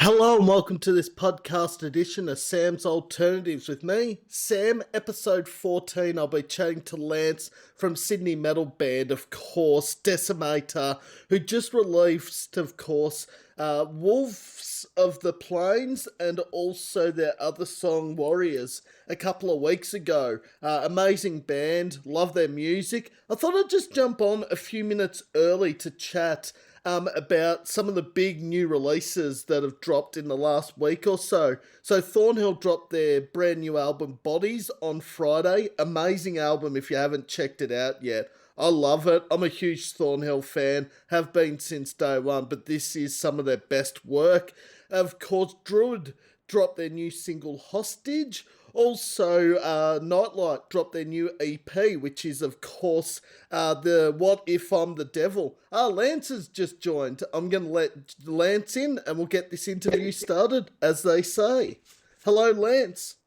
Hello and welcome to this podcast edition of Sam's Alternatives with me, Sam, episode 14. I'll be chatting to Lance from Sydney metal band, of course, Decimator, who just released, of course, Wolves of the Plains and also their other song, Warriors, a couple of weeks ago. Amazing band, love their music. I thought I'd just jump on a few minutes early to chat about some of the big new releases that have dropped in the last week or so. So Thornhill dropped their brand new album Bodies on Friday. Amazing album if you haven't checked it out yet. I love it. I'm a huge Thornhill fan, have been since day one, but this is some of their best work. Of course, Druid dropped their new single Hostage. Also, Nightlight dropped their new EP, which is, of course, the What If I'm the Devil. Lance has just joined. I'm going to let Lance in and we'll get this interview started, as they say. Hello, Lance.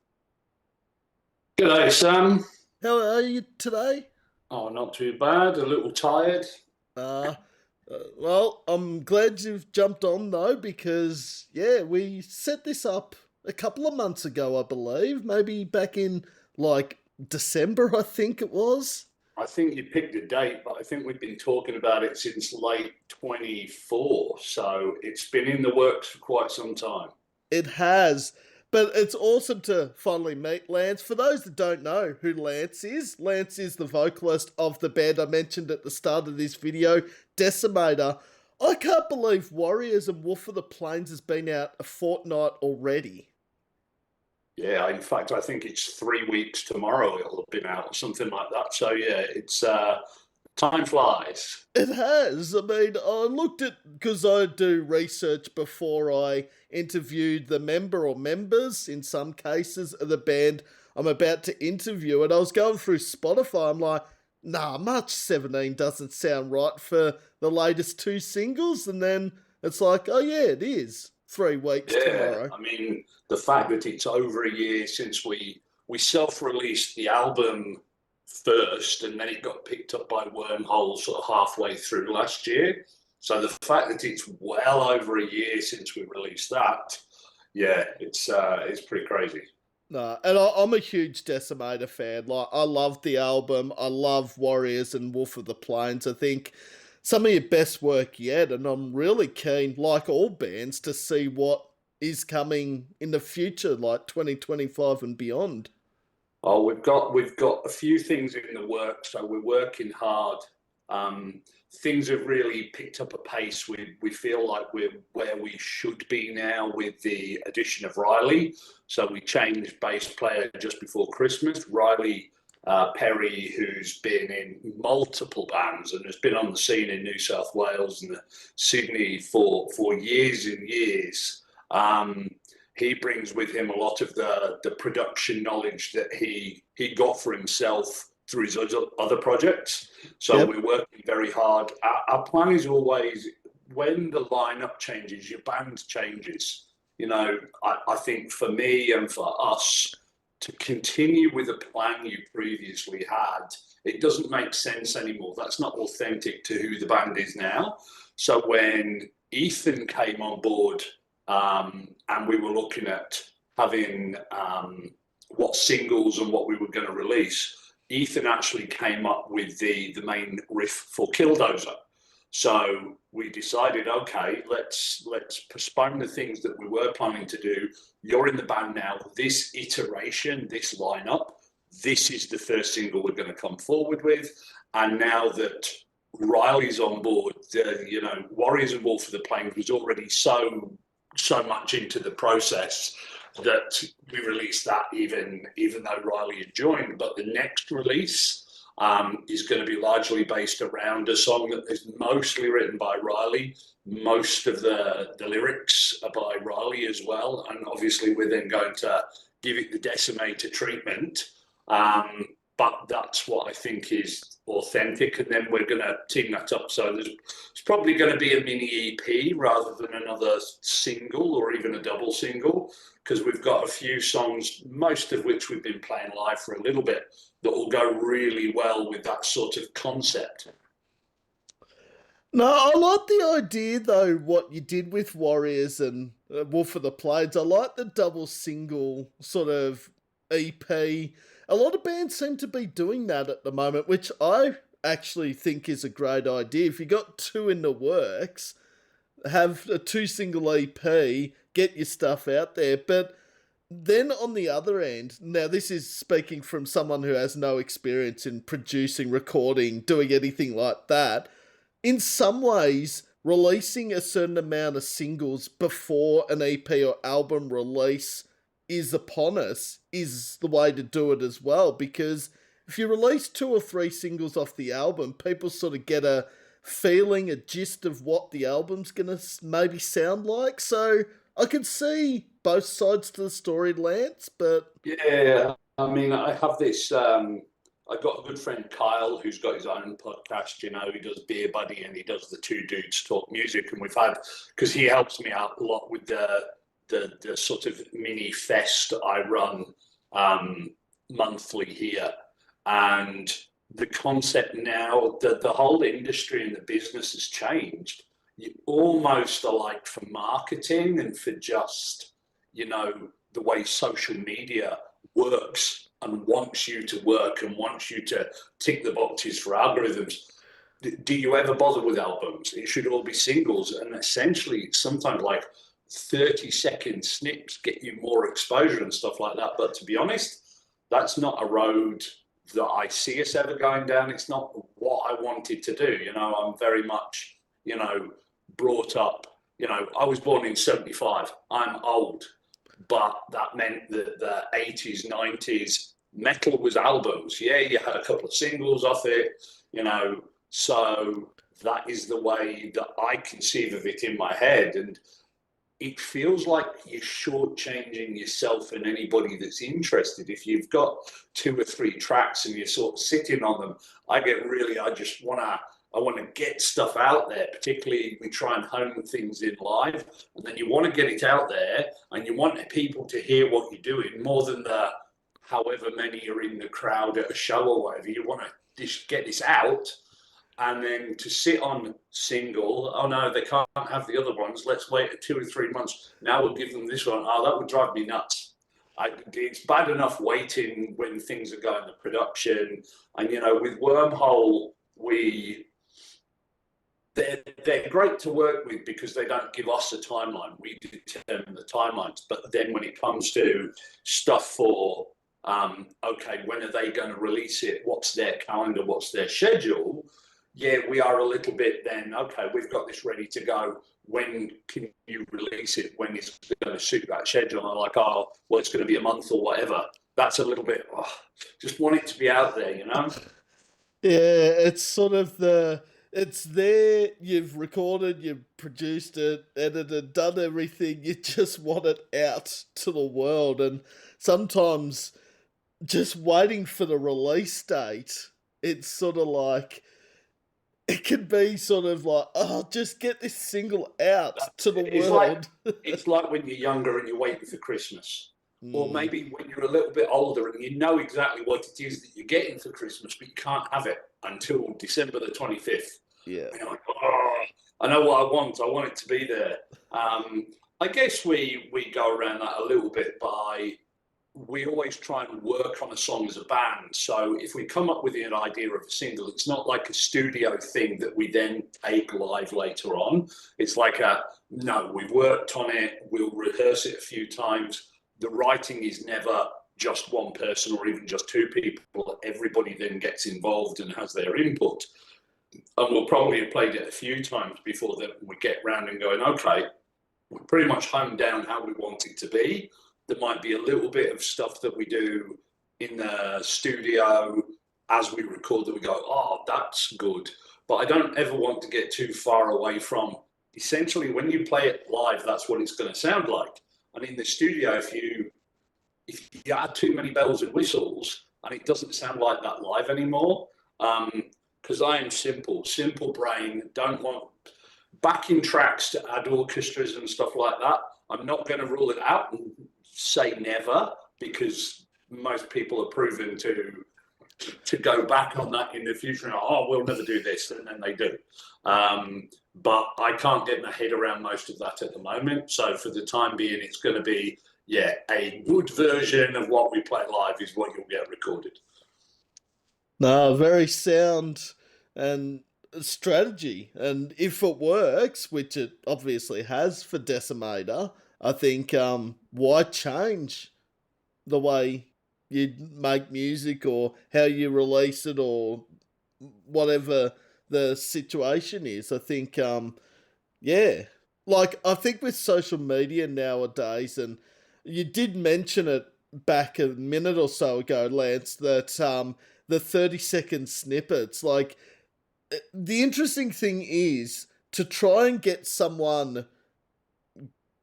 G'day, Sam. How are you today? Oh, not too bad. A little tired. Uh, well, I'm glad you've jumped on, though, because, yeah, we set this up a couple of months ago, I believe. Maybe back in, December, I think it was. I think you picked a date, but I think we've been talking about it since late 24. So it's been in the works for quite some time. It has. But it's awesome to finally meet Lance. For those that don't know who Lance is the vocalist of the band I mentioned at the start of this video, Decimator. I can't believe Warriors and Wolf of the Plains has been out a fortnight already. Yeah, in fact, I think it's 3 weeks tomorrow it'll have been out, something like that. So yeah, it's time flies. It has. I mean, I looked at, because I do research before I interviewed the member or members, in some cases, of the band I'm about to interview. And I was going through Spotify. I'm like, nah, March 17 doesn't sound right for the latest two singles. And then it's like, oh yeah, it is. 3 weeks tomorrow. I mean, the fact that it's over a year since we self-released the album first, and then it got picked up by Wormhole sort of halfway through last year. So the fact that it's well over a year since we released that, yeah, it's pretty crazy. No, and I'm a huge Decimator fan. Like, I love the album. I love Warriors and Wolf of the Plains. I think some of your best work yet, and I'm really keen, like all bands, to see what is coming in the future, like 2025 and beyond. Oh, we've got a few things in the works, so we're working hard. Things have really picked up a pace. We feel like we're where we should be now with the addition of Riley. So we changed bass player just before Christmas. Riley Perry, who's been in multiple bands and has been on the scene in New South Wales and Sydney for years and years. He brings with him a lot of the production knowledge that he got for himself through his other projects. So Yep. we're working very hard. Our plan is always, when the lineup changes, your band changes. You know, I think for me and for us, to continue with a plan you previously had, it doesn't make sense anymore. That's not authentic to who the band is now. So when Ethan came on board, and we were looking at having what singles and what we were going to release, Ethan actually came up with the main riff for Killdozer. So we decided, okay, let's postpone the things that we were planning to do. You're in the band now. This iteration, this lineup, this is the first single we're going to come forward with. And now that Riley's on board, Warriors and Wolf of the Plains was already so much into the process that we released that even though Riley had joined. But the next release is going to be largely based around a song that is mostly written by Riley. Most of the lyrics are by Riley as well. And obviously we're then going to give it the Decimator treatment. But that's what I think is authentic. And then we're going to team that up. So it's probably going to be a mini EP rather than another single or even a double single, because we've got a few songs, most of which we've been playing live for a little bit, that will go really well with that sort of concept. No, I like the idea though, what you did with Warriors and Wolf of the Plains. I like the double single sort of EP. A lot of bands seem to be doing that at the moment, which I actually think is a great idea. If you got two in the works, have a two single EP, get your stuff out there. But then on the other end, now this is speaking from someone who has no experience in producing, recording, doing anything like that. In some ways, releasing a certain amount of singles before an EP or album release is upon us is the way to do it as well. Because if you release two or three singles off the album, people sort of get a feeling, a gist of what the album's going to maybe sound like. So I can see both sides to the story, Lance, but Yeah, I mean, I have this. I've got a good friend Kyle who's got his own podcast. You know, he does Beer Buddy and he does the Two Dudes Talk Music, and we've had because he helps me out a lot with the sort of mini fest I run monthly here, and the concept now that the whole industry and the business has changed. You almost are like for marketing and for just, you know, the way social media works and wants you to work and wants you to tick the boxes for algorithms. Do you ever bother with albums? It should all be singles. And essentially, sometimes like 30-second snips get you more exposure and stuff like that. But to be honest, that's not a road that I see us ever going down. It's not what I wanted to do. You know, I'm very much, you know, brought up, you know, I was born in 75. I'm old, but that meant that the 80s, 90s, metal was albums. Yeah, you had a couple of singles off it, you know, so that is the way that I conceive of it in my head. And it feels like you're shortchanging yourself and anybody that's interested. If you've got two or three tracks and you're sort of sitting on them, I want to get stuff out there, particularly we try and hone things in live, and then you want to get it out there and you want people to hear what you're doing more than the however many are in the crowd at a show or whatever. You want to just get this out, and then to sit on single, oh no, they can't have the other ones, let's wait 2 or 3 months, now we'll give them this one. Oh, that would drive me nuts. It's bad enough waiting when things are going to production. And you know, with Wormhole, they're great to work with because they don't give us a timeline. We determine the timelines. But then when it comes to stuff for, okay, when are they going to release it? What's their calendar? What's their schedule? Yeah, we are a little bit then, okay, we've got this ready to go. When can you release it? When is it going to suit that schedule? And I'm like, oh, well, it's going to be a month or whatever. That's a little bit, just want it to be out there, you know? yeah, it's sort of it's there, you've recorded, you've produced it, edited, done everything, you just want it out to the world. And sometimes just waiting for the release date, it's sort of like, it can be sort of like, oh, just get this single out to the world. It's like when you're younger and you're waiting for Christmas. Or Mm, maybe when you're a little bit older and you know exactly what it is that you're getting for Christmas, but you can't have it until December the 25th. yeah. And you're like, oh, I know what I want. I want it to be there. I guess we go around that a little bit by, we always try and work on a song as a band. So if we come up with an idea of a single, it's not like a studio thing that we then take live later on. It's like no, we've worked on it. We'll rehearse it a few times. The writing is never just one person or even just two people. Everybody then gets involved and has their input. And we'll probably have played it a few times before that we get round and going, okay, we pretty much honed down how we want it to be. There might be a little bit of stuff that we do in the studio as we record that we go, oh, that's good. But I don't ever want to get too far away from, essentially, when you play it live, that's what it's going to sound like. And in the studio, if you add too many bells and whistles, and it doesn't sound like that live anymore, because I am simple brain, don't want backing tracks to add orchestras and stuff like that. I'm not going to rule it out and say never, because most people are proven to to go back on that in the future and, oh, we'll never do this, and then they do. But I can't get my head around most of that at the moment. So for the time being, it's going to be, yeah, a good version of what we play live is what you'll get recorded. No, very sound and strategy. And if it works, which it obviously has for Decimator, I think why change the way you make music or how you release it or whatever the situation is? I think yeah. Like, I think with social media nowadays, and you did mention it back a minute or so ago, Lance, that the 30-second snippets, like, the interesting thing is to try and get someone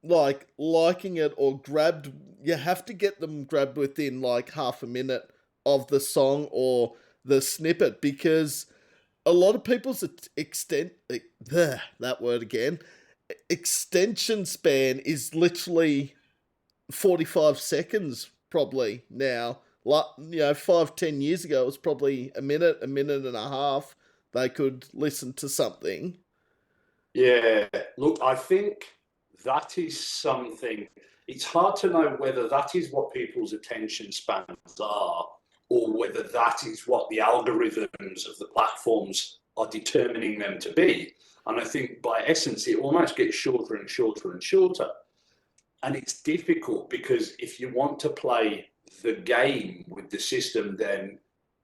like liking it or grabbed, you have to get them grabbed within like half a minute of the song or the snippet, because a lot of people's that word again, extension span is literally 45 seconds probably now. Like, 5-10 years ago it was probably a minute and a half they could listen to something. Yeah, look, I think that is something. It's hard to know whether that is what people's attention spans are, or whether that is what the algorithms of the platforms are determining them to be. And I think by essence, it almost gets shorter and shorter and shorter. And it's difficult because if you want to play the game with the system, then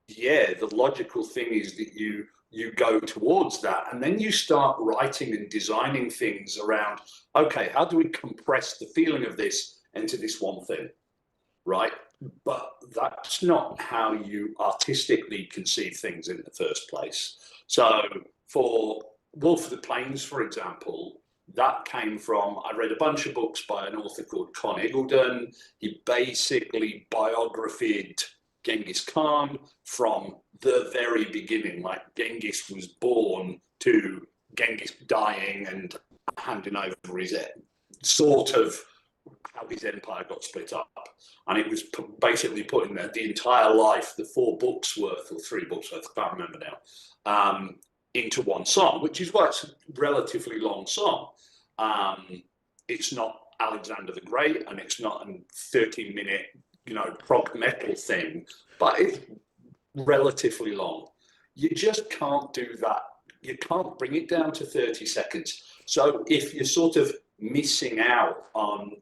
yeah, the logical thing is that you go towards that, and then you start writing and designing things around, okay, how do we compress the feeling of this into this one thing, right? But that's not how you artistically conceive things in the first place. So for Wolf of the Plains, for example, that came from, I read a bunch of books by an author called Con Eggleton. He basically biographied Genghis Khan from the very beginning, like Genghis was born to Genghis dying and handing over his head, sort of how his empire got split up. And it was basically putting the entire life, the 4 books worth or 3 books worth, I can't remember now, into one song, which is why it's a relatively long song. It's not Alexander the Great, and it's not a 13-minute, prog metal thing, but it's relatively long. You just can't do that. You can't bring it down to 30 seconds. So if you're sort of missing out on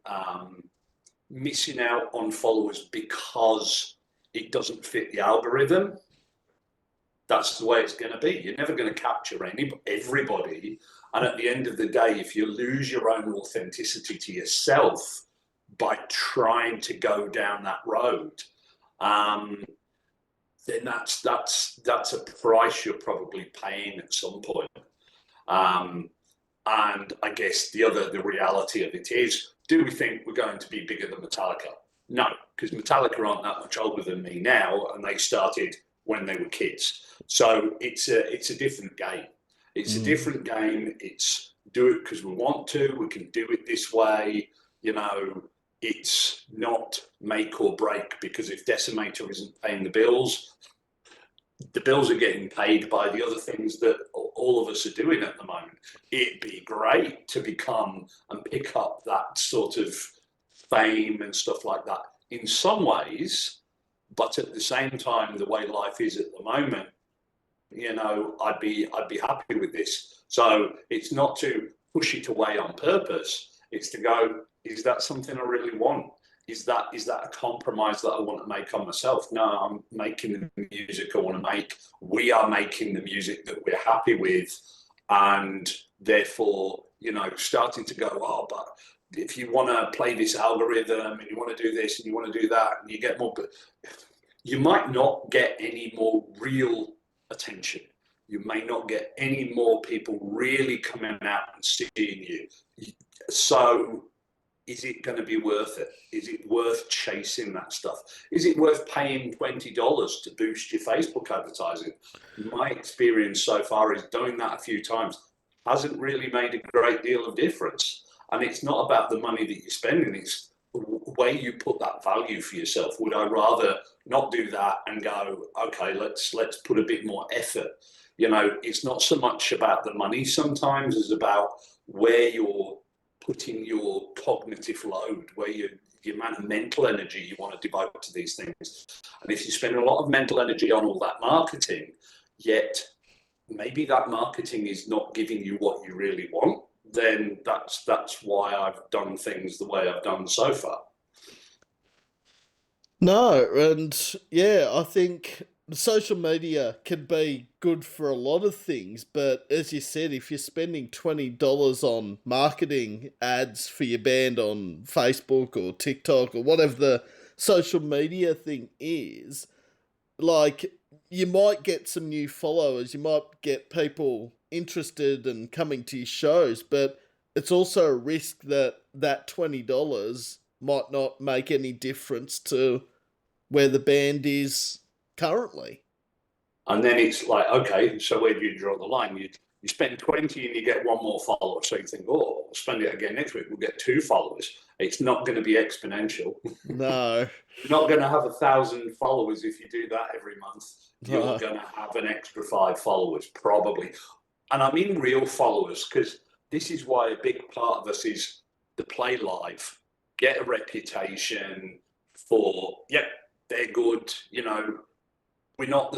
followers because it doesn't fit the algorithm, that's the way it's going to be. You're never going to capture everybody. And at the end of the day, if you lose your own authenticity to yourself by trying to go down that road, then that's a price you're probably paying at some point. And I guess the reality of it is, do we think we're going to be bigger than Metallica? No, because Metallica aren't that much older than me now, and they started when they were kids. So it's a different game. It's a different game. It's do it because we want to. We can do it this way. It's not make or break, because if Decimator isn't paying the bills are getting paid by the other things that all of us are doing at the moment. It'd be great to become and pick up that sort of fame and stuff like that in some ways, but at the same time, the way life is at the moment, I'd be happy with this. So it's not to push it away on purpose. It's to go, is that something I really want? Is that a compromise that I want to make on myself? No, I'm making the music I want to make. We are making the music that we're happy with, and therefore, starting to go, oh, but if you want to play this algorithm and you want to do this and you want to do that, and you get more, but you might not get any more real attention. You may not get any more people really coming out and seeing you. So is it going to be worth it? Is it worth chasing that stuff? Is it worth paying $20 to boost your Facebook advertising? My experience so far is doing that a few times hasn't really made a great deal of difference. And it's not about the money that you're spending. It's, where you put that value for yourself. Would I rather not do that and go, okay, let's put a bit more effort? You know, it's not so much about the money sometimes as about where you're putting your cognitive load, where the amount of mental energy you want to devote to these things. And if you spend a lot of mental energy on all that marketing, yet maybe that marketing is not giving you what you really want, then that's why I've done things the way I've done so far. No, and yeah, I think social media can be good for a lot of things, but as you said, if you're spending $20 on marketing ads for your band on Facebook or TikTok or whatever the social media thing is, like, you might get some new followers, you might get people interested and coming to your shows, but it's also a risk that that $20 might not make any difference to where the band is currently. And then it's like, okay, so where do you draw the line? You spend 20 and you get one more follower. So you think, oh, I'll spend it again next week, we'll get 2 followers. It's not going to be exponential. No. You're not going to have 1,000 followers if you do that every month. You're No. going to have an extra 5 followers, probably. And I mean real followers, because this is why a big part of us is to play live, get a reputation for, yep, they're good, you know. We're not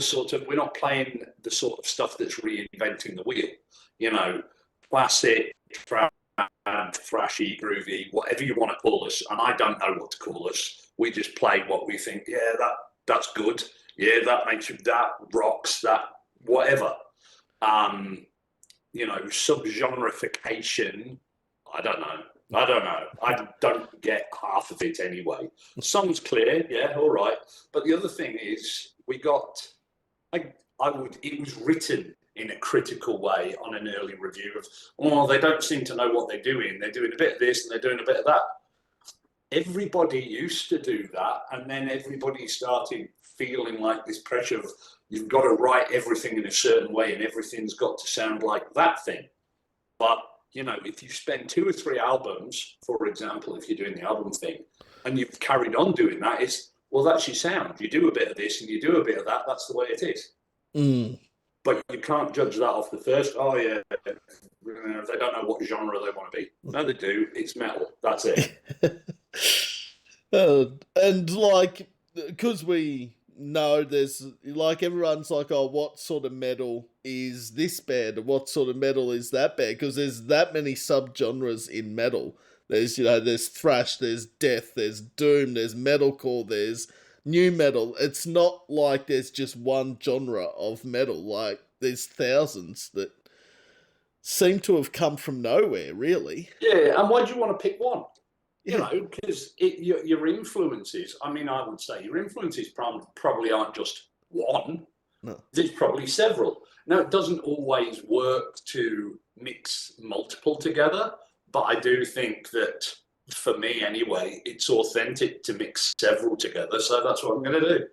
playing the sort of stuff that's reinventing the wheel, you know, classic, thrashy, groovy, whatever you want to call us. And I don't know what to call us. We just play what we think. Yeah, that's good. Yeah, that makes you, that rocks, that whatever. You know, subgenreification. I don't know. I don't get half of it anyway. Song's clear, yeah, all right. But the other thing is, it was written in a critical way on an early review of, oh, they don't seem to know what they're doing. They're doing a bit of this and they're doing a bit of that. Everybody used to do that, and then everybody started feeling like this pressure of, you've got to write everything in a certain way and everything's got to sound like that thing. But you know, if you spend 2 or 3 albums, for example, if you're doing the album thing, and you've carried on doing that, it's, well, that's your sound. You do a bit of this and you do a bit of that. That's the way it is. Mm. But you can't judge that off the first, oh, yeah, they don't know what genre they want to be. No, they do. It's metal. That's it. And like, because we know there's, like, everyone's like, oh, what sort of metal is this band and what sort of metal is that band? Because there's that many subgenres in metal. There's, you know, there's thrash, there's death, there's doom, there's metalcore, there's new metal. It's not like there's just one genre of metal. Like, there's thousands that seem to have come from nowhere, really. Yeah, and why do you want to pick one? You know, because your influences, I mean, I would say your influences probably aren't just one. No. There's probably several. Now, it doesn't always work to mix multiple together, but I do think that, for me anyway, it's authentic to mix several together, so that's what I'm going to do.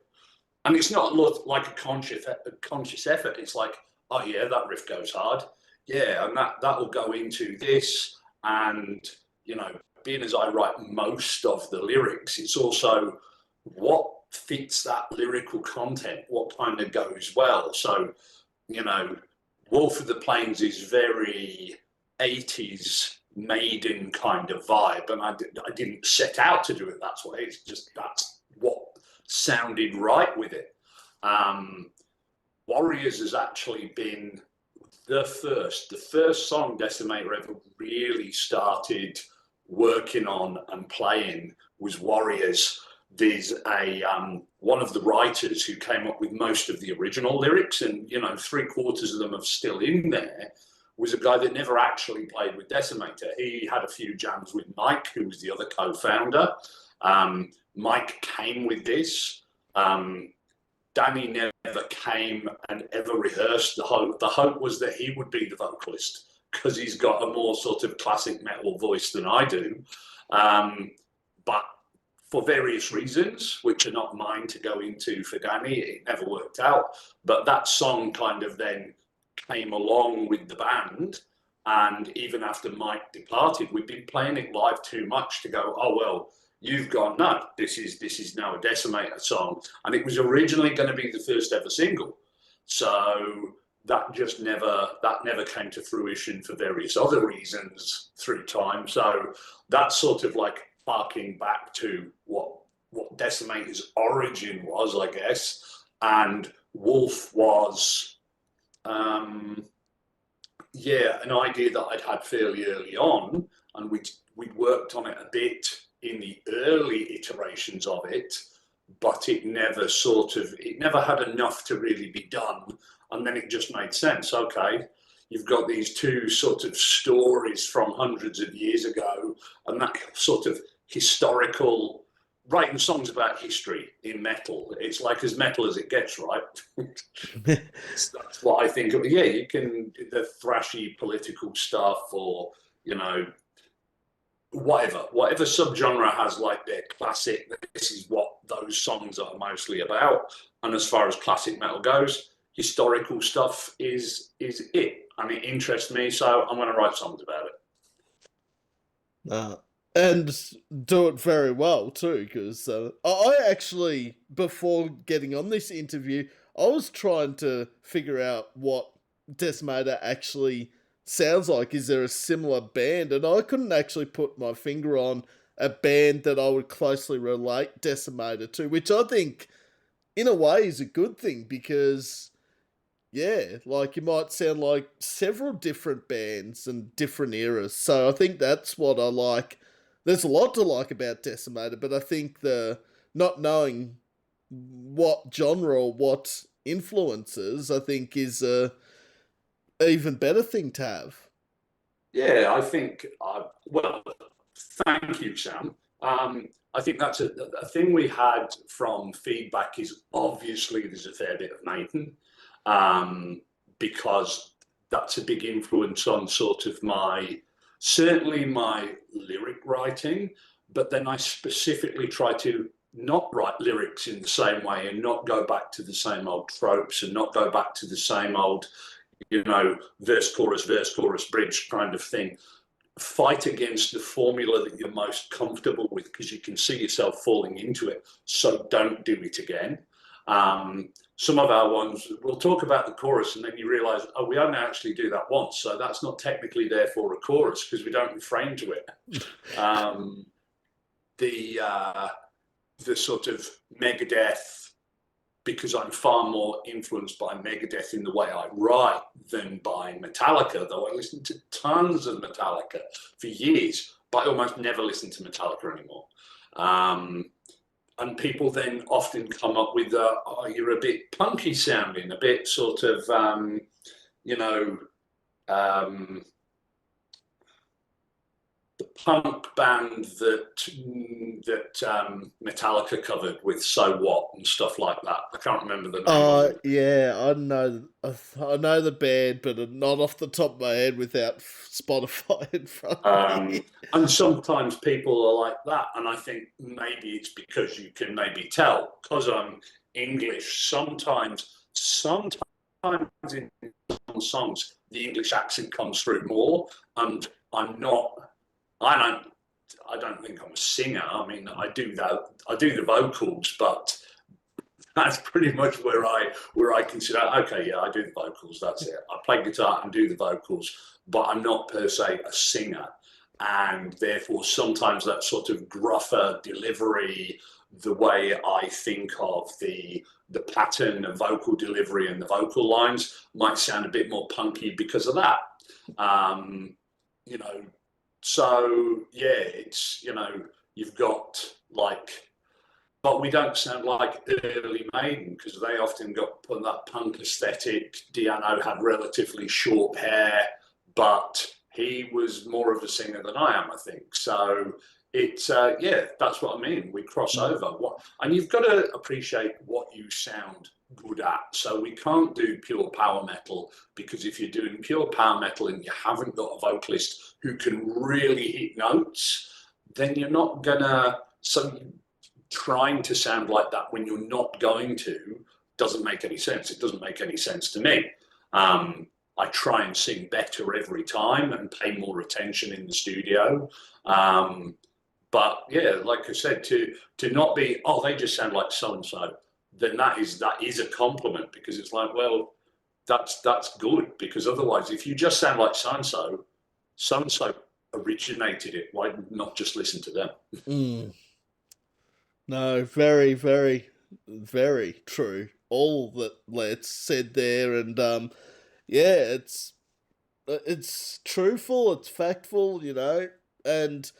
And it's not like a conscious effort. It's like, oh yeah, that riff goes hard. Yeah, and that will go into this, and, you know, being as I write most of the lyrics, it's also what fits that lyrical content, what kind of goes well. So, you know, Wolf of the Plains is very 80s Maiden kind of vibe, and I didn't set out to do it that way. It's just that's what sounded right with it. Warriors has actually been the first song Decimator ever really started working on and playing was Warriors. There's one of the writers who came up with most of the original lyrics, and, you know, 3/4 of them are still in there, was a guy that never actually played with Decimator. He had a few jams with Mike, who was the other co-founder. Mike came with this. Danny never came and ever rehearsed. The hope was that he would be the vocalist, because he's got a more sort of classic metal voice than I do. But for various reasons, which are not mine to go into for Danny, it never worked out. But that song kind of then came along with the band. And even after Mike departed, we'd been playing it live too much to go, oh, well, You've gone, no, this is now a Decimator song, and it was originally going to be the first ever single. So that never came to fruition for various other reasons through time. So that's sort of like harking back to what Decimator's origin was, I guess. And Wolf was, yeah, an idea that I'd had fairly early on, and we'd worked on it a bit in the early iterations of it, but it never had enough to really be done. And then it just made sense. Okay, you've got these two sort of stories from hundreds of years ago, and that sort of historical writing songs about history in metal. It's like as metal as it gets, right? That's what I think of. Yeah, you can the thrashy political stuff, or whatever subgenre has like their classic. This is what those songs are mostly about. And as far as classic metal goes, historical stuff is it, and it interests me. So I'm going to write songs about it. Uh, and do it very well too, because I actually, before getting on this interview, I was trying to figure out what Decimator actually sounds like. Is there a similar band? And I couldn't actually put my finger on a band that I would closely relate Decimator to, which I think, in a way, is a good thing because yeah, like you might sound like several different bands and different eras. So I think that's what I like. There's a lot to like about Decimator, but I think the not knowing what genre or what influences, I think is a even better thing to have. Yeah, I think. Well, thank you, Sam. I think that's a thing we had from feedback is obviously there's a fair bit of Maiden, because that's a big influence on sort of certainly my lyric writing, but then I specifically try to not write lyrics in the same way and not go back to the same old tropes and not go back to the same old, verse, chorus, bridge kind of thing. Fight against the formula that you're most comfortable with because you can see yourself falling into it. So don't do it again. Some of our ones, we'll talk about the chorus and then you realize, oh, we only actually do that once. So that's not technically therefore a chorus because we don't refrain to it. The sort of Megadeth, because I'm far more influenced by Megadeth in the way I write than by Metallica, though I listened to tons of Metallica for years, but I almost never listen to Metallica anymore. And people then often come up with, oh, you're a bit punky sounding, a bit sort of, the punk band that Metallica covered with "So What" and stuff like that. I can't remember the name of it. Yeah, I know the band, but not off the top of my head without Spotify in front of me. And sometimes people are like that, and I think maybe it's because you can maybe tell because I'm English. Sometimes in some songs the English accent comes through more, and I'm not. I don't think I'm a singer. I mean, I do that. I do the vocals, but that's pretty much where I consider. Okay, yeah, I do the vocals. That's it. I play guitar and do the vocals, but I'm not per se a singer, and therefore sometimes that sort of gruffer delivery, the way I think of the pattern of vocal delivery and the vocal lines might sound a bit more punky because of that. You know, so yeah, it's you've got like, but we don't sound like early Maiden because they often got put that punk aesthetic. Diano had relatively short hair, but he was more of a singer than I am, I think. So it's yeah, that's what I mean. We cross over. And you've got to appreciate what you sound good at. So we can't do pure power metal because if you're doing pure power metal and you haven't got a vocalist who can really hit notes, then you're not gonna. So trying to sound like that when you're not going to doesn't make any sense. It doesn't make any sense to me. I try and sing better every time and pay more attention in the studio. But yeah, like I said, to not be, oh, they just sound like so and so, then that is a compliment, because it's like, well, that's good, because otherwise, if you just sound like so and so originated it. Why not just listen to them? Mm. No, very, very, very true. All that Let's said there, and yeah, it's truthful, it's factful, and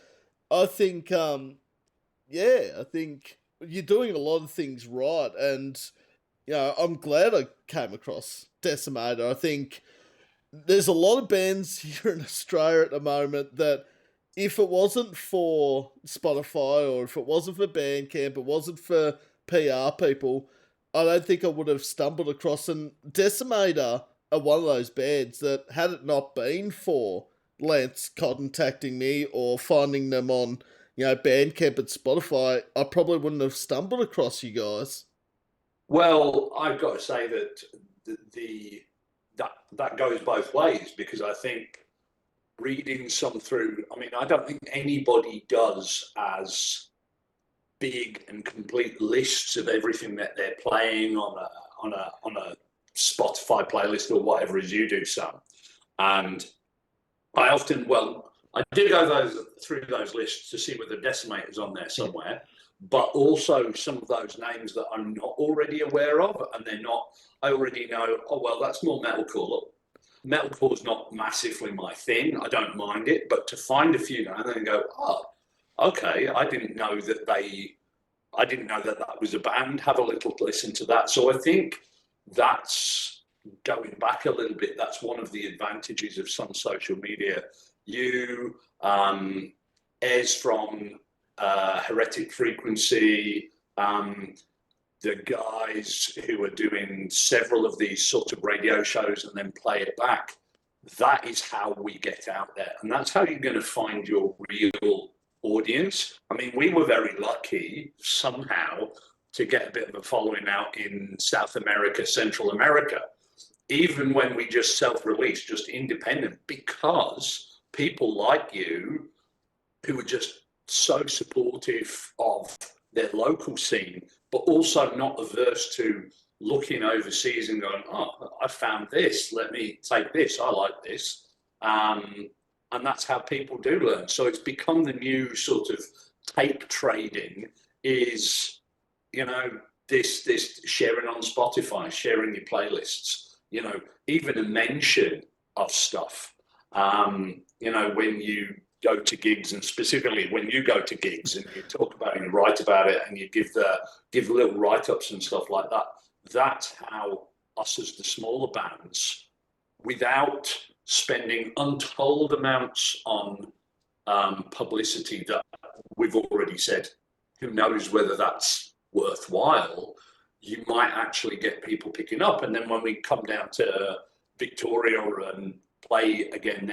I think yeah, I think you're doing a lot of things right, and I'm glad I came across Decimator. I think there's a lot of bands here in Australia at the moment that if it wasn't for Spotify or if it wasn't for Bandcamp, it wasn't for PR people, I don't think I would have stumbled across. And Decimator are one of those bands that, had it not been for Lance contacting me or finding them on, Bandcamp and Spotify, I probably wouldn't have stumbled across you guys. Well, I've got to say that the that goes both ways, because I think reading some through. I mean, I don't think anybody does as big and complete lists of everything that they're playing on a Spotify playlist or whatever as you do, Sam. And I often, well, I do go through those lists to see whether Decimator's on there Yeah. somewhere, but also some of those names that I'm not already aware of, and they're not. I already know. Oh well, that's more metalcore. Metalcore's not massively my thing. I don't mind it, but to find a few and then go, oh, okay, I didn't know that that was a band. Have a little listen to that. So I think that's going back a little bit. That's one of the advantages of some social media. You, Ez from Heretic Frequency, the guys who are doing several of these sort of radio shows and then play it back. That is how we get out there, and that's how you're going to find your real audience. I mean, we were very lucky somehow to get a bit of a following out in South America, Central America, even when we just self-released, just independent, because people like you who are just so supportive of their local scene, but also not averse to looking overseas and going, oh, I found this, let me take this, I like this. And that's how people do learn. So it's become the new sort of tape trading is, this sharing on Spotify, sharing your playlists, even a mention of stuff. When you go to gigs, and specifically when you go to gigs and you talk about it and you write about it and you give little write-ups and stuff like that, that's how us as the smaller bands, without spending untold amounts on publicity that we've already said, who knows whether that's worthwhile, you might actually get people picking up. And then when we come down to Victoria and play again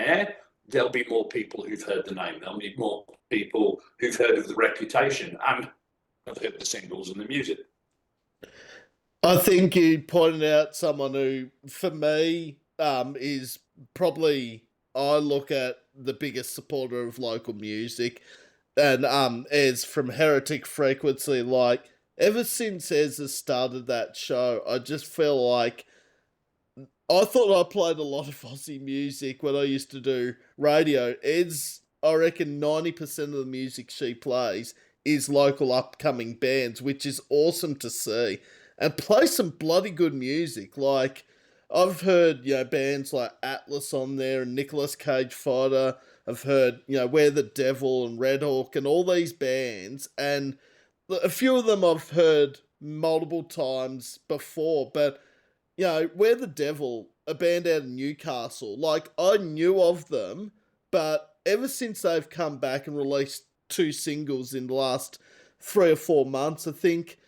there'll be more people who've heard the name. There'll be more people who've heard of the reputation and have heard the singles and the music. I think you pointed out someone who, for me, is probably, I look at the biggest supporter of local music, and Ez from Heretic Frequency. Like, ever since Ez has started that show, I just feel like I thought I played a lot of Aussie music when I used to do radio. Ez, I reckon 90% of the music she plays is local upcoming bands, which is awesome to see. And play some bloody good music. Like, I've heard, bands like Atlas on there and Nicolas Cage Fighter. I've heard, Where the Devil and Red Hawk and all these bands. And a few of them I've heard multiple times before, but Where the Devil, a band out of Newcastle, like, I knew of them, but ever since they've come back and released 2 singles in the last 3 or 4 months, I think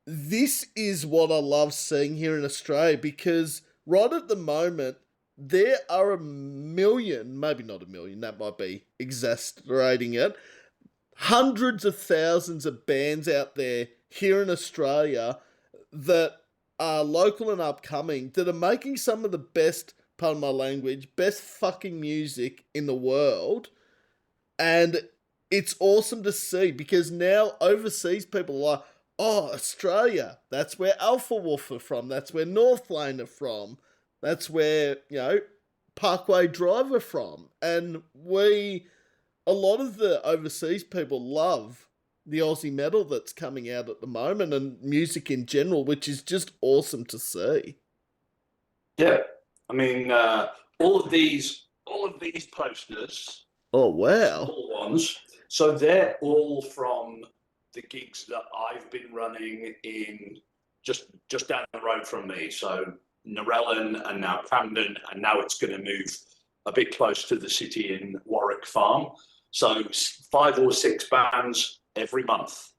this is what I love seeing here in Australia, because right at the moment, there are a million, maybe not a million, that might be exaggerating it, hundreds of thousands of bands out there here in Australia that are local and upcoming that are making some of the best, pardon my language, best fucking music in the world. And it's awesome to see because now overseas people are like, oh, Australia, that's where Alpha Wolf are from, that's where North Lane are from, that's where, Parkway Drive are from. And a lot of the overseas people love the Aussie metal that's coming out at the moment and music in general, which is just awesome to see. Yeah, I mean, all of these posters, Oh, the wow. small ones, so they're all from the gigs that I've been running in just down the road from me. So Narellan and now Camden, and now it's going to move a bit close to the city in Warwick Farm. So 5 or 6 bands every month.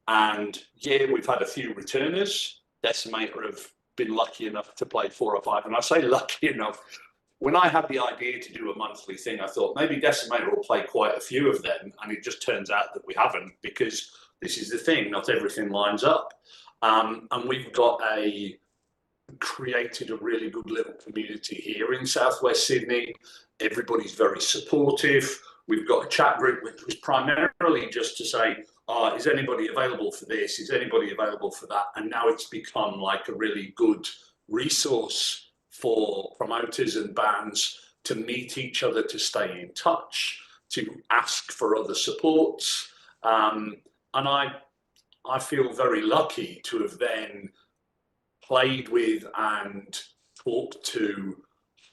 And yeah, we've had a few returners. Decimator have been lucky enough to play 4 or 5. And I say lucky enough, when I had the idea to do a monthly thing, I thought maybe Decimator will play quite a few of them. And it just turns out that we haven't, because this is the thing, not everything lines up. And we've created a really good little community here in Southwest Sydney. Everybody's very supportive. We've got a chat group which was primarily just to say, is anybody available for this? Is anybody available for that? And now it's become like a really good resource for promoters and bands to meet each other, to stay in touch, to ask for other supports. And I feel very lucky to have then played with and talked to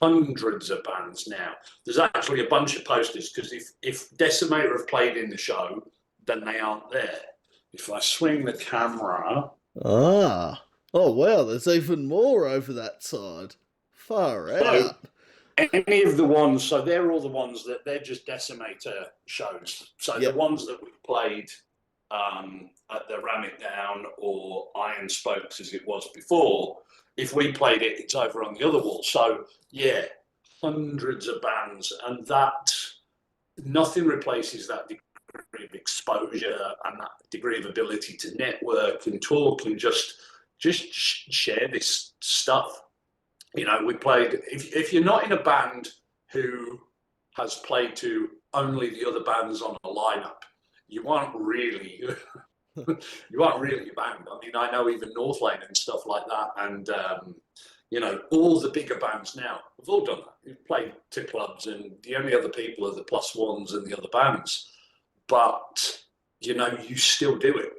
hundreds of bands now. There's actually a bunch of posters, because if Decimator have played in the show, then they aren't there. If I swing the camera... Ah. Oh, wow, there's even more over that side. Far So out. any of the ones, so they're all the ones that they're just Decimator shows. So the Yep. ones that we played at the Ram It Down or Iron Spokes as it was before, if we played it, it's over on the other wall. So yeah, hundreds of bands, and that nothing replaces that degree of exposure and that degree of ability to network and talk and just share this stuff. We played. If you're not in a band who has played to only the other bands on a lineup, you aren't really you aren't really a band. I mean, I know even North Lane and stuff like that, and all the bigger bands now have all done that. You've played to clubs, and the only other people are the plus ones and the other bands. But you still do it.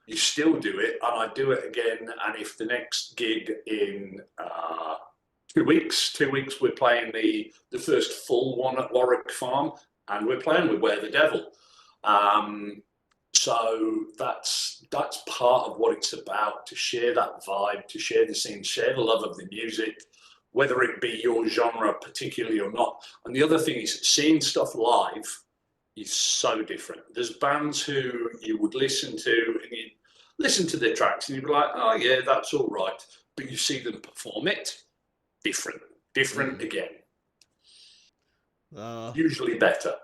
You still do it, and I do it again. And if the next gig in 2 weeks we're playing the first full one at Warwick Farm, and we're playing with Where the Devil. So that's part of what it's about, to share that vibe, to share the scene, share the love of the music, whether it be your genre particularly or not. And the other thing is, seeing stuff live is so different. There's bands who you would listen to, and you listen to their tracks and you'd be like, oh yeah, that's all right. But you see them perform it, different again. Usually better.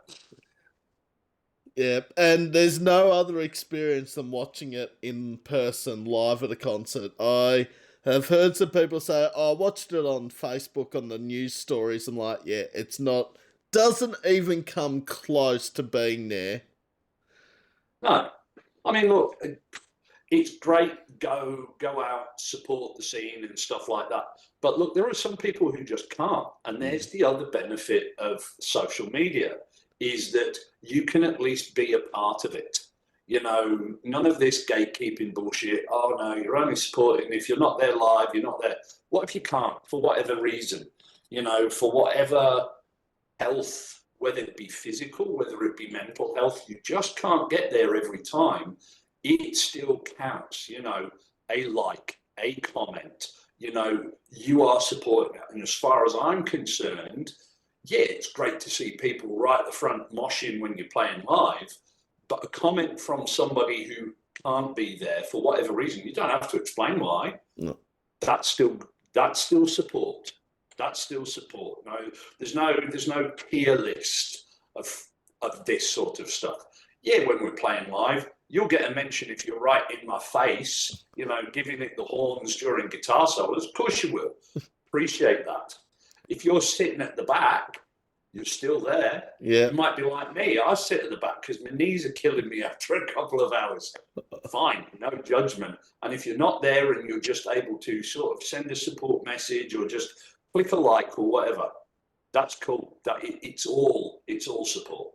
Yep, and there's no other experience than watching it in person live at a concert. I have heard some people say, I watched it on Facebook on the news stories. I'm like, yeah, doesn't even come close to being there. No, I mean, look, it's great. Go out, support the scene and stuff like that. But look, there are some people who just can't, and there's the other benefit of social media, is that you can at least be a part of it. None of this gatekeeping bullshit. Oh no, you're only supporting if you're not there live. You're not there. What if you can't, for whatever reason? For whatever health, whether it be physical, whether it be mental health, you just can't get there every time. It still counts. A like, a comment. You are supporting it. And as far as I'm concerned, yeah, it's great to see people right at the front moshing when you're playing live, but a comment from somebody who can't be there for whatever reason, you don't have to explain why. No. That's still support. That's still support. No, there's no tier list of this sort of stuff. Yeah, when we're playing live, you'll get a mention if you're right in my face, giving it the horns during guitar solos. Of course you will. Appreciate that. If you're sitting at the back, you're still there. Yeah. You might be like me. I sit at the back because my knees are killing me after a couple of hours. Fine, no judgment. And if you're not there and you're just able to sort of send a support message or just click a like or whatever, that's cool. It's all support.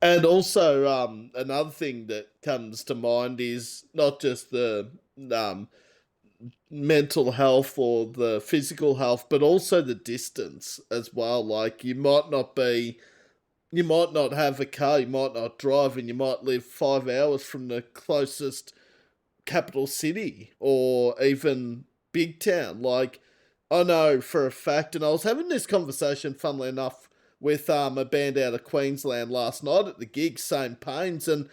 And also, another thing that comes to mind is not just the um, mental health or the physical health, but also the distance as well. Like, you might not have a car, you might not drive, and you might live 5 hours from the closest capital city or even big town. Like, I know for a fact, and I was having this conversation, funnily enough, with a band out of Queensland last night at the gig, same pains, and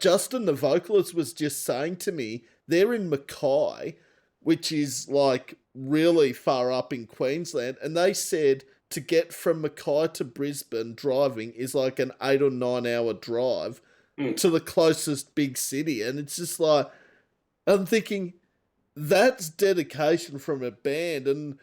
Justin, the vocalist, was just saying to me, they're in Mackay, which is like really far up in Queensland, and they said to get from Mackay to Brisbane driving is like an 8 or 9 hour drive to the closest big city, and it's just like, I'm thinking, that's dedication from a band, and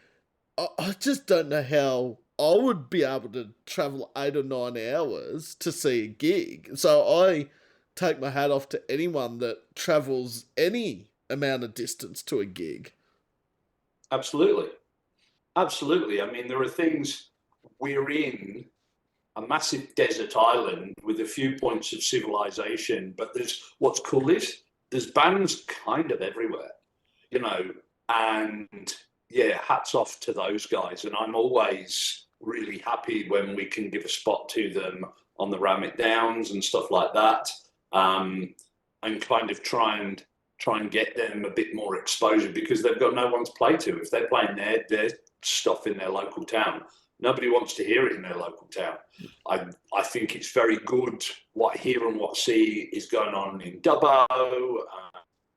I just don't know how I would be able to travel 8 or 9 hours to see a gig. So I take my hat off to anyone that travels any amount of distance to a gig. Absolutely. Absolutely. I mean, there are things, we're in a massive desert island with a few points of civilization, but there's what's cool is there's bands kind of everywhere, and yeah, hats off to those guys. And I'm always really happy when we can give a spot to them on the Ramit Downs and stuff like that, and kind of try and get them a bit more exposure because they've got no one to play to. If they're playing their stuff in their local town, nobody wants to hear it in their local town. I think it's very good what I hear and what I see is going on in Dubbo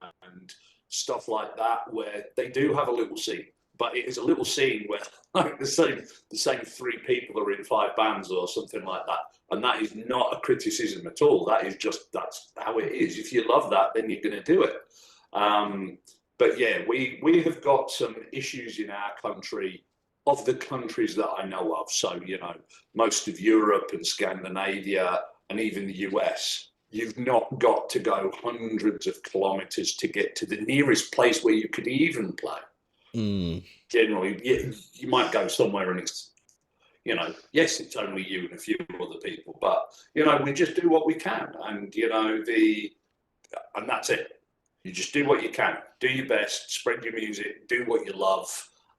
and stuff like that, where they do have a little scene, but it is a little scene where like the same three people are in 5 bands or something like that, and that is not a criticism at all. That is just that's how it is. If you love that, then you're going to do it. But yeah, we have got some issues in our country, of the countries that I know of. So, most of Europe and Scandinavia and even the US, you've not got to go hundreds of kilometers to get to the nearest place where you could even play. Generally, you might go somewhere and it's, yes, it's only you and a few other people, but, we just do what we can. And, and that's it. You just do what you can, do your best, spread your music, do what you love.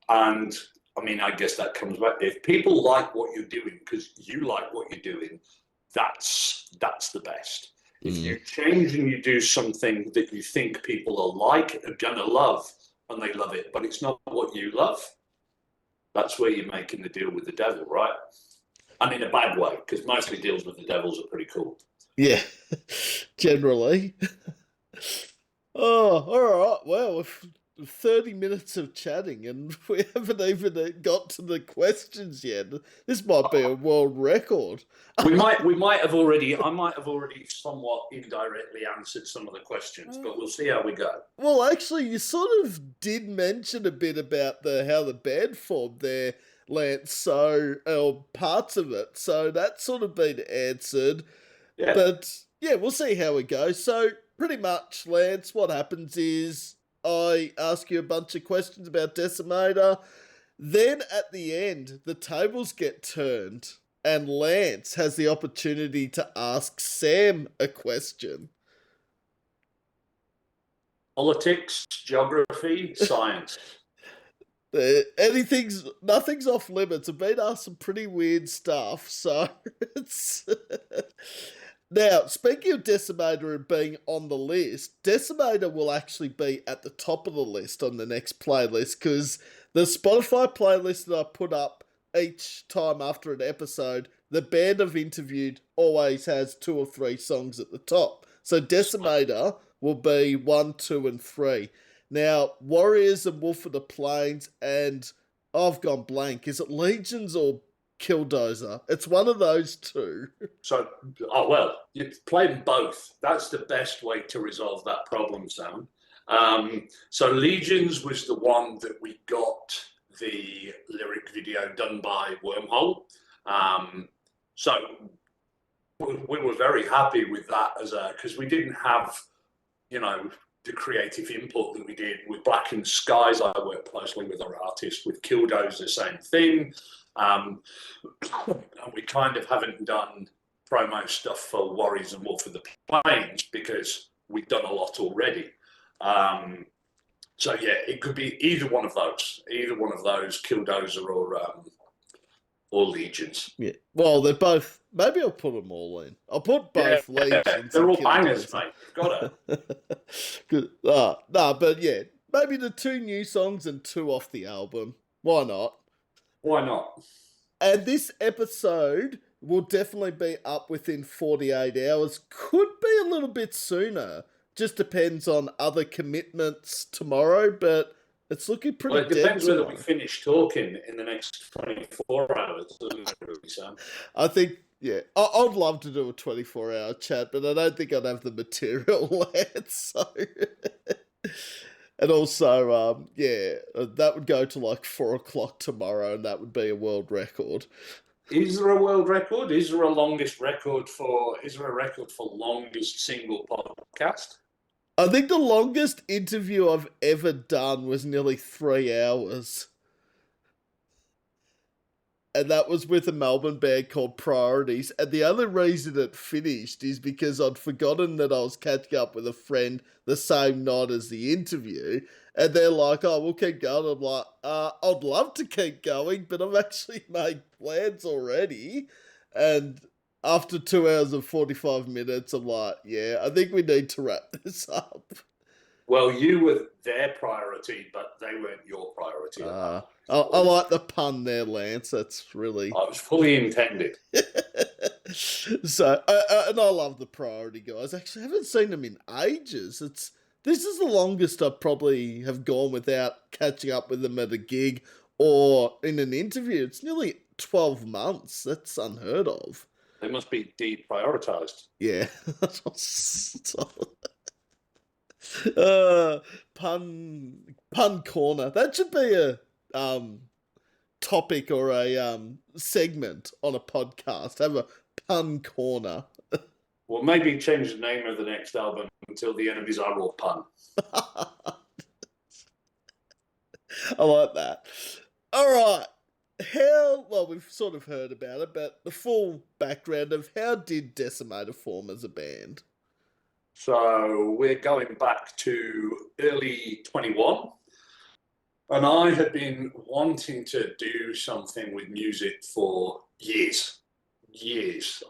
And I mean, I guess that comes back. If people like what you're doing because you like what you're doing, that's the best. If you change and you do something that you think people are gonna love, and they love it, but it's not what you love, that's where you're making the deal with the devil, right? And in a bad way, because mostly deals with the devils are pretty cool. Yeah, generally. Oh, all right. Well, 30 minutes of chatting and we haven't even got to the questions yet. This might be a world record. I might have already somewhat indirectly answered some of the questions, but we'll see how we go. Well, actually, you sort of did mention a bit about how the band formed there, Lance, so parts of it. So that's sort of been answered. Yeah. But yeah, we'll see how it goes. So pretty much, Lance, what happens is I ask you a bunch of questions about Decimator. Then at the end, the tables get turned and Lance has the opportunity to ask Sam a question. Politics, geography, science. Nothing's off limits. I've been asked some pretty weird stuff, so it's... Now, speaking of Decimator and being on the list, Decimator will actually be at the top of the list on the next playlist because the Spotify playlist that I put up each time after an episode, the band I've interviewed always has 2 or 3 songs at the top. So Decimator will be 1, 2, and 3. Now, Warriors and Wolf of the Plains, and I've gone blank. Is it Legions or Killdozer? It's one of those 2. So, you play them both. That's the best way to resolve that problem, Sam. So Legions was the one that we got the lyric video done by Wormhole. So we were very happy with that because we didn't have, the creative input that we did with Black and Skies. I work closely with our artists. With Killdoze, the same thing. And we kind of haven't done promo stuff for Warriors and Wolf of the Plains because we've done a lot already. So yeah, it could be either one of those, Killdozer or Legions. Yeah. Well, they're both. Maybe I'll put them all in. I'll put both Legions. They're all and bangers, Killdozer. mate. Got it. Good. No, but yeah, maybe the 2 new songs and 2 off the album. Why not? Why not? And this episode will definitely be up within 48 hours. Could be a little bit sooner. Just depends on other commitments tomorrow, but it's looking pretty Well, it depends dead whether we finish talking in the next 24 hours, doesn't it, really, Sam? I think, yeah, I'd love to do a 24-hour chat, but I don't think I'd have the material yet, so... And also, that would go to like 4 o'clock tomorrow, and that would be a world record. Is there a world record? Is there a record for longest single podcast? I think the longest interview I've ever done was nearly 3 hours. And that was with a Melbourne band called Priorities. And the only reason it finished is because I'd forgotten that I was catching up with a friend the same night as the interview. And they're like, oh, we'll keep going. I'm like, I'd love to keep going, but I've actually made plans already. And after 2 hours and 45 minutes, I'm like, yeah, I think we need to wrap this up. Well, you were their priority, but they weren't your priority. I like the pun there, Lance. That's really... I was fully intended. So, and I love the Priority guys. Actually, I haven't seen them in ages. This is the longest I probably have gone without catching up with them at a gig or in an interview. It's nearly 12 months. That's unheard of. They must be deprioritized. Yeah. Pun corner. That should be a topic or a segment on a podcast. Have a pun corner. Well, maybe change the name of the next album until the enemies are all pun. I like that. All right. Well, we've sort of heard about it, but the full background of how did Decimator form as a band? So we're going back to early 21. And I had been wanting to do something with music for years.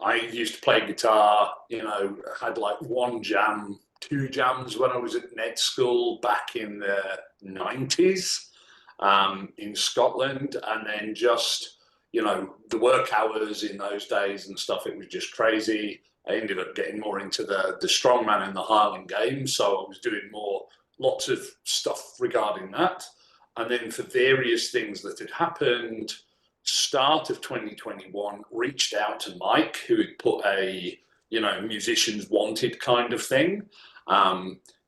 I used to play guitar, had like 1 jam, 2 jams when I was at Ned School back in the 90s in Scotland. And then just, the work hours in those days and stuff, it was just crazy. I ended up getting more into the strongman and the Highland games. So I was doing lots of stuff regarding that. And then for various things that had happened, start of 2021, reached out to Mike, who had put a, musicians wanted kind of thing.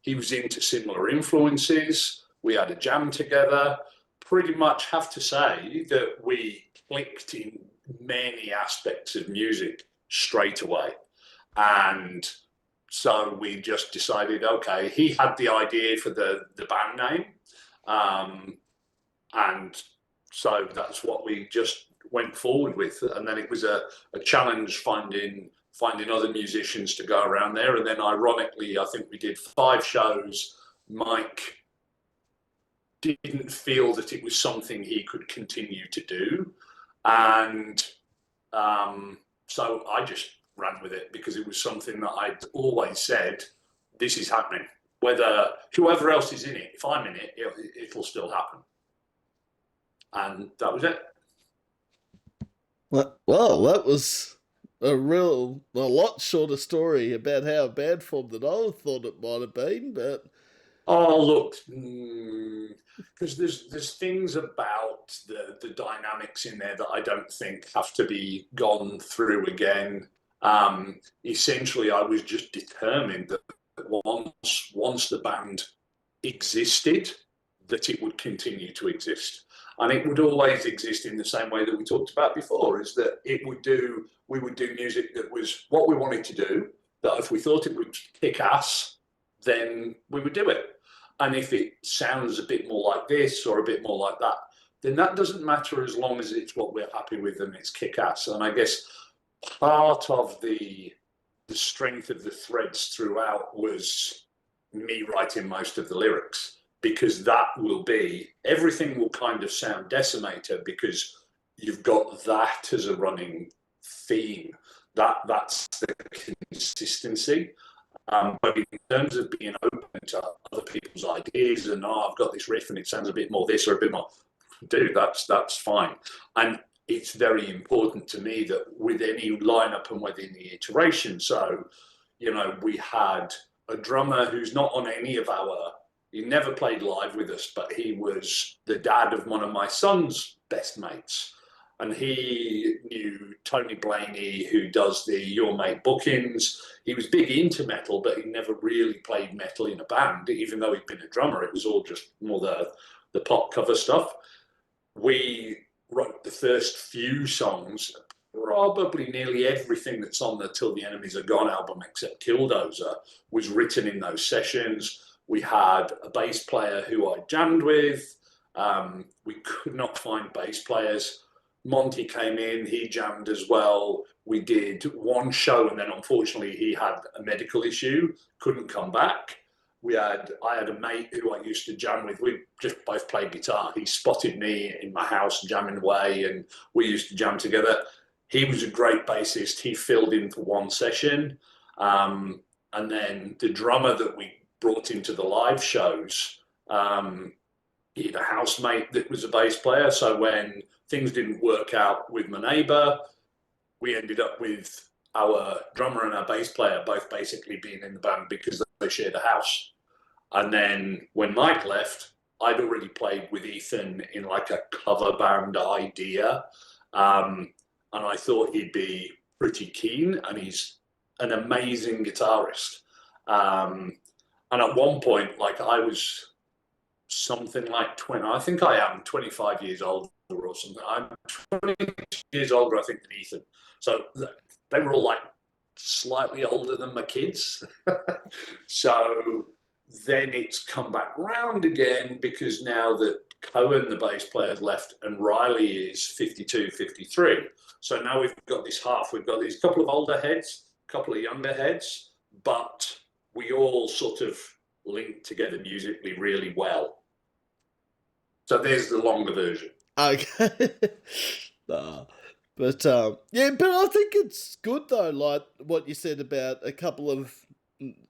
He was into similar influences. We had a jam together. Pretty much have to say that we clicked in many aspects of music straight away. And so we just decided, okay, he had the idea for the band name. And so that's what we just went forward with. And then it was a challenge finding other musicians to go around there. And then ironically, I think we did 5 shows. Mike didn't feel that it was something he could continue to do. And so I just ran with it because it was something that I'd always said, this is happening. Whether whoever else is in it, if I'm in it, it'll still happen. And that was it. Well, that was a lot shorter story about how a band formed than I thought it might have been, but... Oh, look, because there's things about the dynamics in there that I don't think have to be gone through again. Essentially, I was just determined that once the band existed, that it would continue to exist. And it would always exist in the same way that we talked about before, is that we would do music that was what we wanted to do, that if we thought it would kick ass, then we would do it. And if it sounds a bit more like this or a bit more like that, then that doesn't matter as long as it's what we're happy with and it's kick ass. And I guess part of the strength of the threads throughout was me writing most of the lyrics, because that will be, everything will kind of sound Decimator because you've got that as a running theme. That's the consistency. But in terms of being open to other people's ideas and, I've got this riff and it sounds a bit more this or a bit more, dude, that's fine. And it's very important to me that with any lineup and within the iteration, so, we had a drummer who's not on any of he never played live with us, but he was the dad of one of my son's best mates. And he knew Tony Blaney, who does the Your Mate bookings. He was big into metal, but he never really played metal in a band, even though he'd been a drummer. It was all just more the pop cover stuff. We wrote the first few songs, probably nearly everything that's on the Till the Enemies Are Gone album, except Killdozer, was written in those sessions. We had a bass player who I jammed with. We could not find bass players. Monty came in, he jammed as well. We did one show, and then unfortunately he had a medical issue, couldn't come back. I had a mate who I used to jam with. We just both played guitar. He spotted me in my house jamming away, and we used to jam together. He was a great bassist. He filled in for one session. And then the drummer that we brought into the live shows, he had a housemate that was a bass player. So when things didn't work out with my neighbor, we ended up with our drummer and our bass player both basically being in the band because they shared a house. And then when Mike left, I'd already played with Ethan in like a cover band idea. And I thought he'd be pretty keen, and he's an amazing guitarist. And at one point, like, I was something like 20, I think I am 25 years older or something. I'm 20 years older, I think, than Ethan. So they were all like slightly older than my kids. So then it's come back round again, because now that Cohen, the bass player, has left and Riley is 52, 53. So now we've got this half. We've got these couple of older heads, a couple of younger heads, but we all sort of link together musically really well. So there's the longer version. Okay. But yeah, but I think it's good though, like what you said about a couple of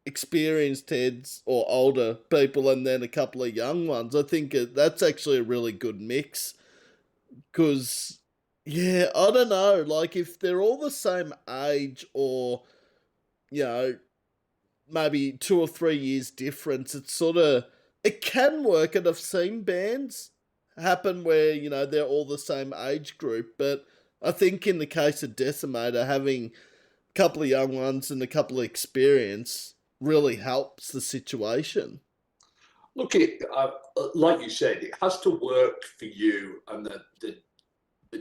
experienced heads or older people and then a couple of young ones. I think that's actually a really good mix, because yeah, I don't know, like if they're all the same age, or maybe 2 or 3 years difference, it's sort of, it can work. And I've seen bands happen where they're all the same age group, but I think in the case of Decimator, having a couple of young ones and a couple of experience really helps the situation. Look, like you said, it has to work for you, and the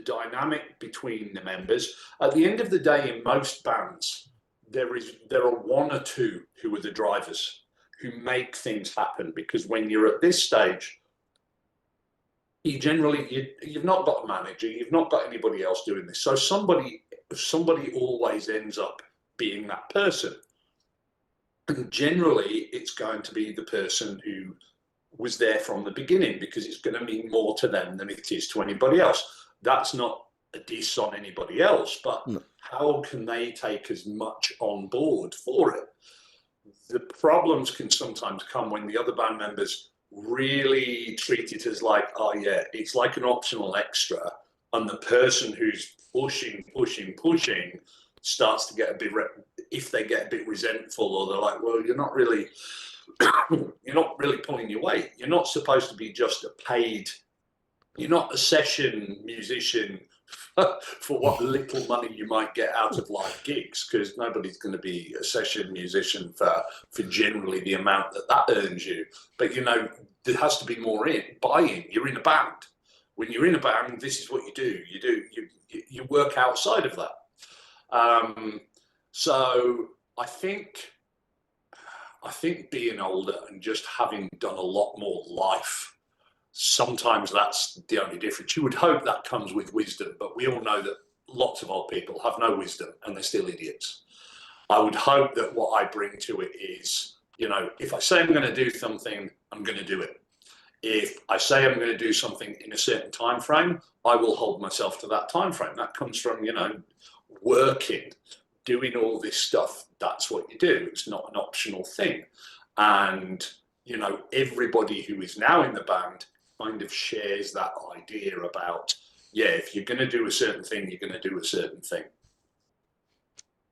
dynamic between the members. At the end of the day, in most bands, there are one or two who are the drivers, who make things happen. Because when you're at this stage, you've not got a manager, you've not got anybody else doing this. So somebody always ends up being that person. And generally, it's going to be the person who was there from the beginning, because it's going to mean more to them than it is to anybody else. That's not a diss on anybody else, but no. How can they take as much on board for it? The problems can sometimes come when the other band members really treat it as like, oh yeah, it's like an optional extra, and the person who's pushing starts to get a bit, if they get a bit resentful, or they're like, well, you're not really pulling your weight. You're not supposed to be just a paid, you're not a session musician for what little money you might get out of live gigs, because nobody's going to be a session musician for generally the amount that earns you. But there has to be more buy-in. You're in a band. When you're in a band, this is what you do. You work outside of that. So I think being older and just having done a lot more life, sometimes that's the only difference. You would hope that comes with wisdom, but we all know that lots of old people have no wisdom and they're still idiots. I would hope that what I bring to it is, if I say I'm going to do something, I'm going to do it. If I say I'm going to do something in a certain time frame, I will hold myself to that time frame. That comes from, working, doing all this stuff. That's what you do. It's not an optional thing. And, everybody who is now in the band kind of shares that idea about, yeah, if you're going to do a certain thing, you're going to do a certain thing.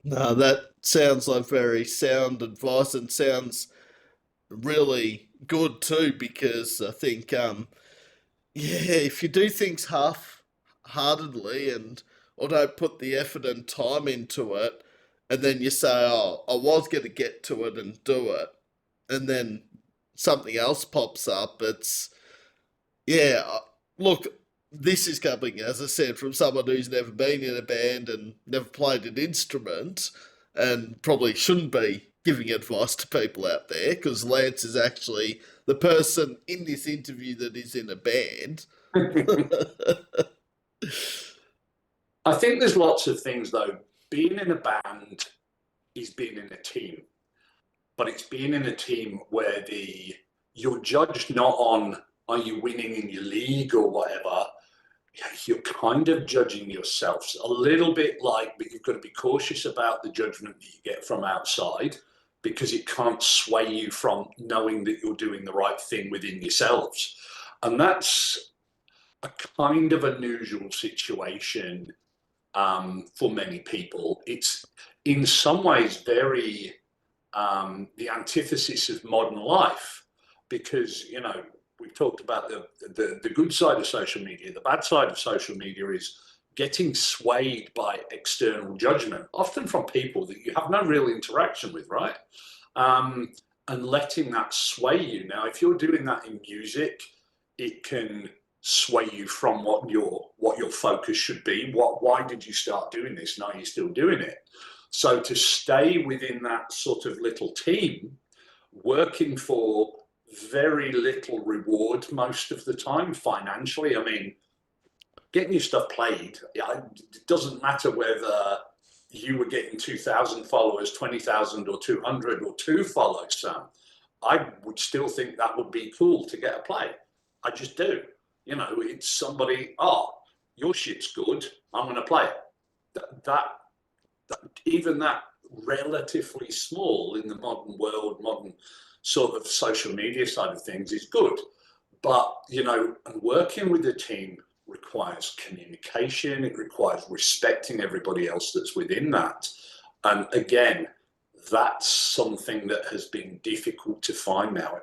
No, that sounds like very sound advice and sounds really good too, because I think, yeah, if you do things half-heartedly and or don't put the effort and time into it, and then you say, "Oh, I was going to get to it and do it," and then something else pops up, it's yeah. Look, this is coming, as I said, from someone who's never been in a band and never played an instrument, and probably shouldn't be giving advice to people out there because Lance is actually the person in this interview that is in a band. I think there's lots of things though. Being in a band is being in a team, but it's being in a team where you're judged not on are you winning in your league or whatever. You're kind of judging yourselves a little bit but you've got to be cautious about the judgment that you get from outside because it can't sway you from knowing that you're doing the right thing within yourselves. And that's a kind of unusual situation for many people. It's in some ways very the antithesis of modern life because, we've talked about the good side of social media. The bad side of social media is getting swayed by external judgment, often from people that you have no real interaction with, right? And letting that sway you. Now, if you're doing that in music, it can sway you from what your focus should be. Why did you start doing this? Now you're still doing it. So to stay within that sort of little team, working for very little reward most of the time financially. I mean, getting your stuff played, it doesn't matter whether you were getting 2,000 followers, 20,000 or 200 or 2 follows, Sam. I would still think that would be cool to get a play. I just do. It's somebody, your shit's good, I'm going to play it. That even that relatively small in the modern world, modern sort of social media side of things is good. But, and working with a team requires communication, it requires respecting everybody else that's within that. And again, that's something that has been difficult to find now.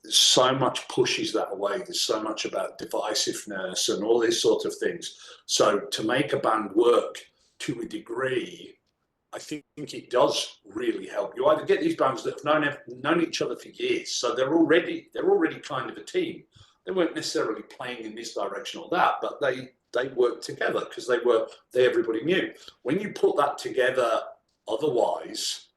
So much pushes that away. There's so much about divisiveness and all these sorts of things. So to make a band work to a degree, I think it does really help. You either get these bands that have known each other for years, so they're already kind of a team. They weren't necessarily playing in this direction or that, but they worked together because everybody knew. When you put that together, otherwise,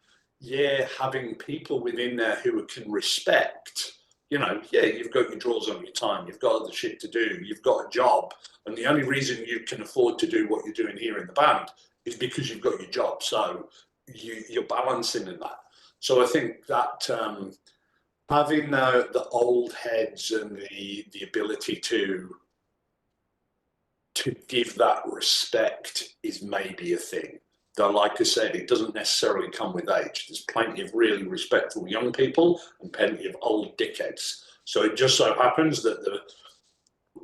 having people within there who can respect. You've got your drawers on your time, you've got other shit to do, you've got a job, and the only reason you can afford to do what you're doing here in the band is because you've got your job. So you're balancing in that. So I think that having the old heads and the ability to give that respect is maybe a thing. Though, like I said, it doesn't necessarily come with age. There's plenty of really respectful young people and plenty of old dickheads. So it just so happens that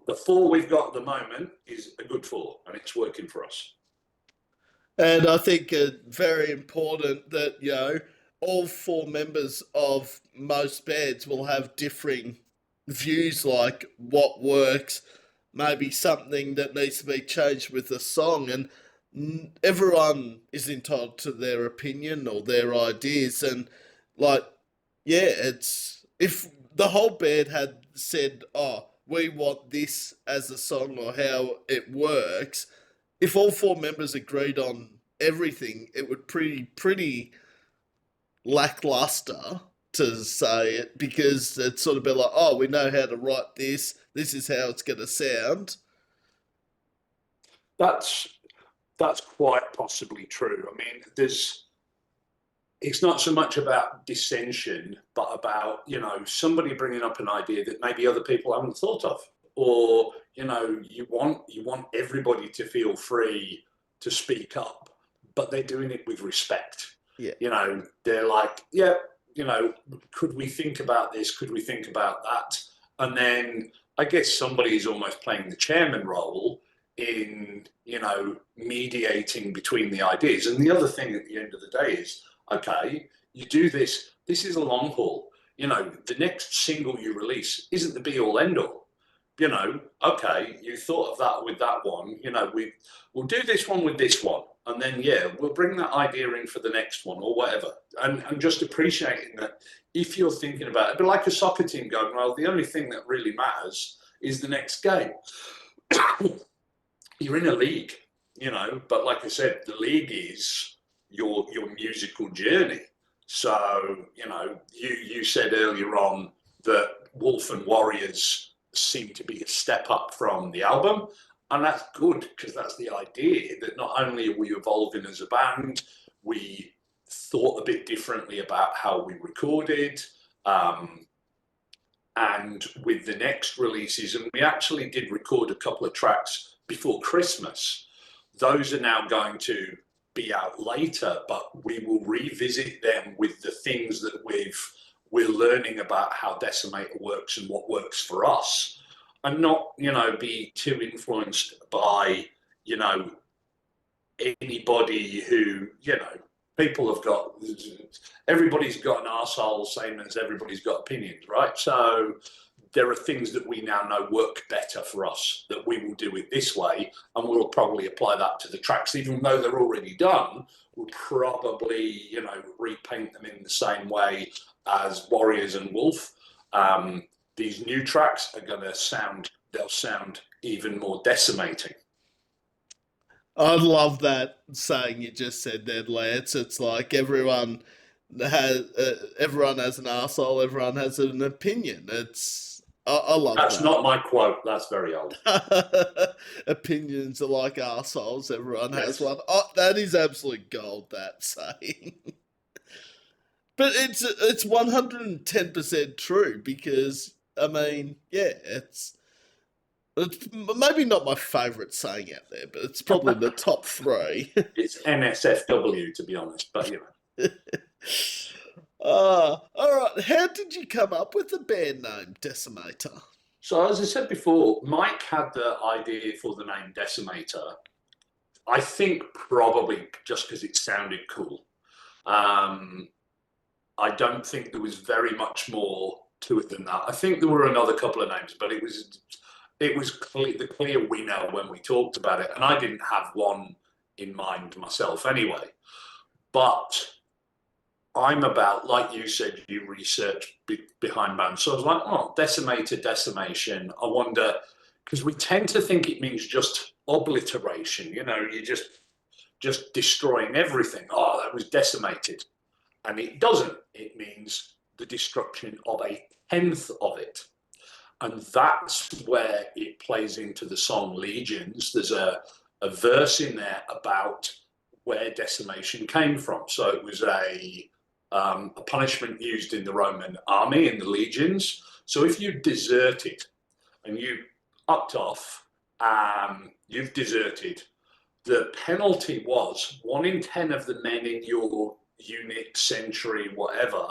the 4 we've got at the moment is a good 4, and it's working for us. And I think it's very important that, all 4 members of most bands will have differing views, like what works, maybe something that needs to be changed with the song, and everyone is entitled to their opinion or their ideas. And, like, yeah, it's if the whole band had said, "Oh, we want this as a song or how it works, if all four members agreed on everything, it would pretty lackluster to say it, because it's sort of be like, oh, we know how to write this. This is how it's going to sound. That's quite possibly true. I mean, it's not so much about dissension, but about, somebody bringing up an idea that maybe other people haven't thought of, or you want everybody to feel free to speak up, but they're doing it with respect. Yeah. They're like, yeah, could we think about this? Could we think about that? And then I guess somebody's almost playing the chairman role in, mediating between the ideas. And the other thing at the end of the day is, okay, you do this. This is a long haul. The next single you release isn't the be all end all. Okay, you thought of that with that one. We'll do this one with this one, and then we'll bring that idea in for the next one or whatever. And just appreciating that if you're thinking about it, but like a soccer team going, well, the only thing that really matters is the next game. You're in a league, but like I said, the league is your musical journey. So, you said earlier on that Wolf and Warriors seem to be a step up from the album. And that's good, because that's the idea, that not only are we evolving as a band, we thought a bit differently about how we recorded. And with the next releases, and we actually did record a couple of tracks before Christmas. Those are now going to be out later, but we will revisit them with the things that we're learning about how Decimator works and what works for us, and not, be too influenced by, anybody who, people have got, everybody's got an arsehole, same as everybody's got opinions, right? So there are things that we now know work better for us, that we will do it this way, and we'll probably apply that to the tracks. Even though they're already done, we'll probably, repaint them in the same way as Warriors and Wolf. These new tracks are going to they'll sound even more decimating. I love that saying you just said there, Lance. It's like everyone has an arsehole, everyone has an opinion. I love That's that. not my quote. That's very old. Opinions are like arseholes. Everyone has Yes. one. Oh, that is absolute gold, that saying. But it's 110% true, because, I mean, it's maybe not my favourite saying out there, but it's probably the top three. It's NSFW, to be honest, but All right. How did you come up with the band name Decimator? So as I said before, Mike had the idea for the name Decimator. I think probably just because it sounded cool. I don't think there was very much more to it than that. I think there were another couple of names, but it was the clear winner when we talked about it, and I didn't have one in mind myself anyway. But I'm about, like you said, you research behind bands. So I was like, oh, Decimator, decimation. I wonder, because we tend to think it means just obliteration. You just destroying everything. Oh, that was decimated. And it doesn't. It means the destruction of a tenth of it. And that's where it plays into the song Legions. There's a verse in there about where decimation came from. So it was a punishment used in the Roman army, in the legions. So if you deserted and you upped off, you've deserted, the penalty was 1 in 10 of the men in your unit, century, whatever,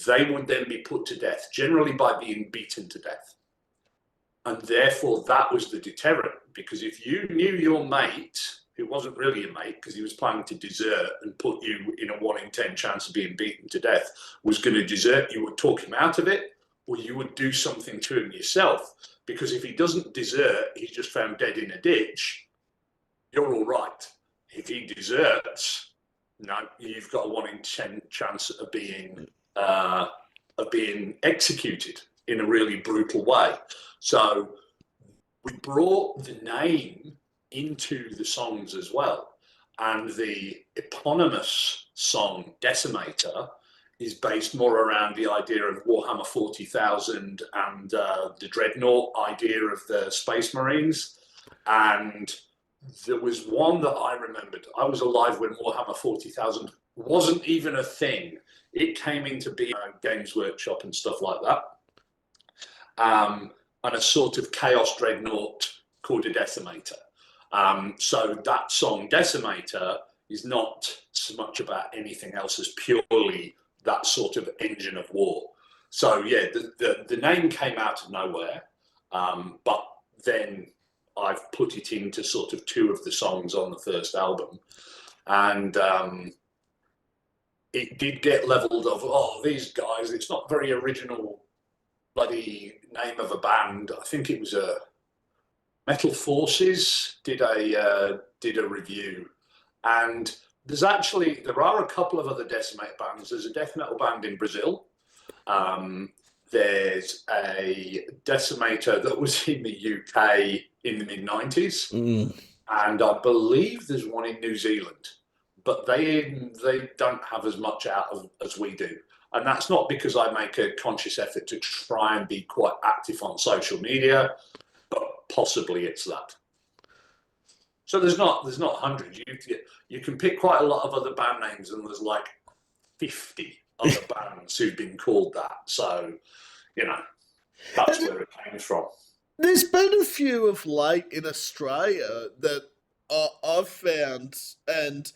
they would then be put to death, generally by being beaten to death. And therefore that was the deterrent, because if you knew your mate, who wasn't really a mate because he was planning to desert and put you in a 1 in 10 chance of being beaten to death, was going to desert, you would talk him out of it, or you would do something to him yourself. Because if he doesn't desert, he's just found dead in a ditch, you're all right. If he deserts, no, you've got a 1 in 10 chance of being executed. in a really brutal way. So we brought the name into the songs as well. And the eponymous song Decimator is based more around the idea of Warhammer 40,000 and the Dreadnought idea of the Space Marines. And there was one that I remembered. I was alive when Warhammer 40,000 wasn't even a thing. It came into being Games Workshop and stuff like that. And a sort of Chaos Dreadnought called a Decimator. So that song, Decimator, is not so much about anything else as purely that sort of engine of war. So yeah, the name came out of nowhere, but then I've put it into sort of two of the songs on the first album, and it did get leveled of, oh, these guys, it's not very original bloody name of a band. I think it was a Metal Forces did a review, and there are a couple of other Decimator bands. There's a death metal band in Brazil. There's a Decimator that was in the UK in the mid-90s, and I believe there's one in New Zealand, but they don't have as much out as we do. And that's not because I make a conscious effort to try and be quite active on social media, but possibly it's that. So there's not hundreds. You can pick quite a lot of other band names, and there's like 50 other bands who've been called that. So, that's where it came from. There's been a few of late in Australia that I've found, and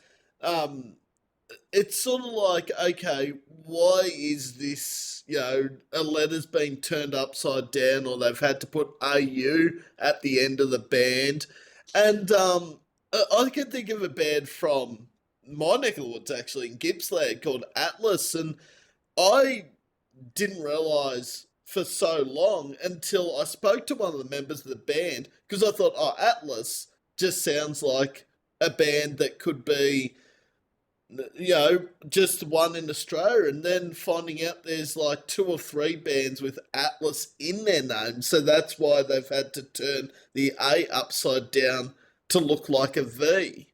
it's sort of like, okay, why is this, a letter's been turned upside down, or they've had to put AU at the end of the band. And I can think of a band from my neck of the woods, actually, in Gippsland, called Atlas, and I didn't realise for so long until I spoke to one of the members of the band, because I thought, oh, Atlas just sounds like a band that could be, just one in Australia, and then finding out there's like 2 or 3 bands with Atlas in their name, so that's why they've had to turn the A upside down to look like a V.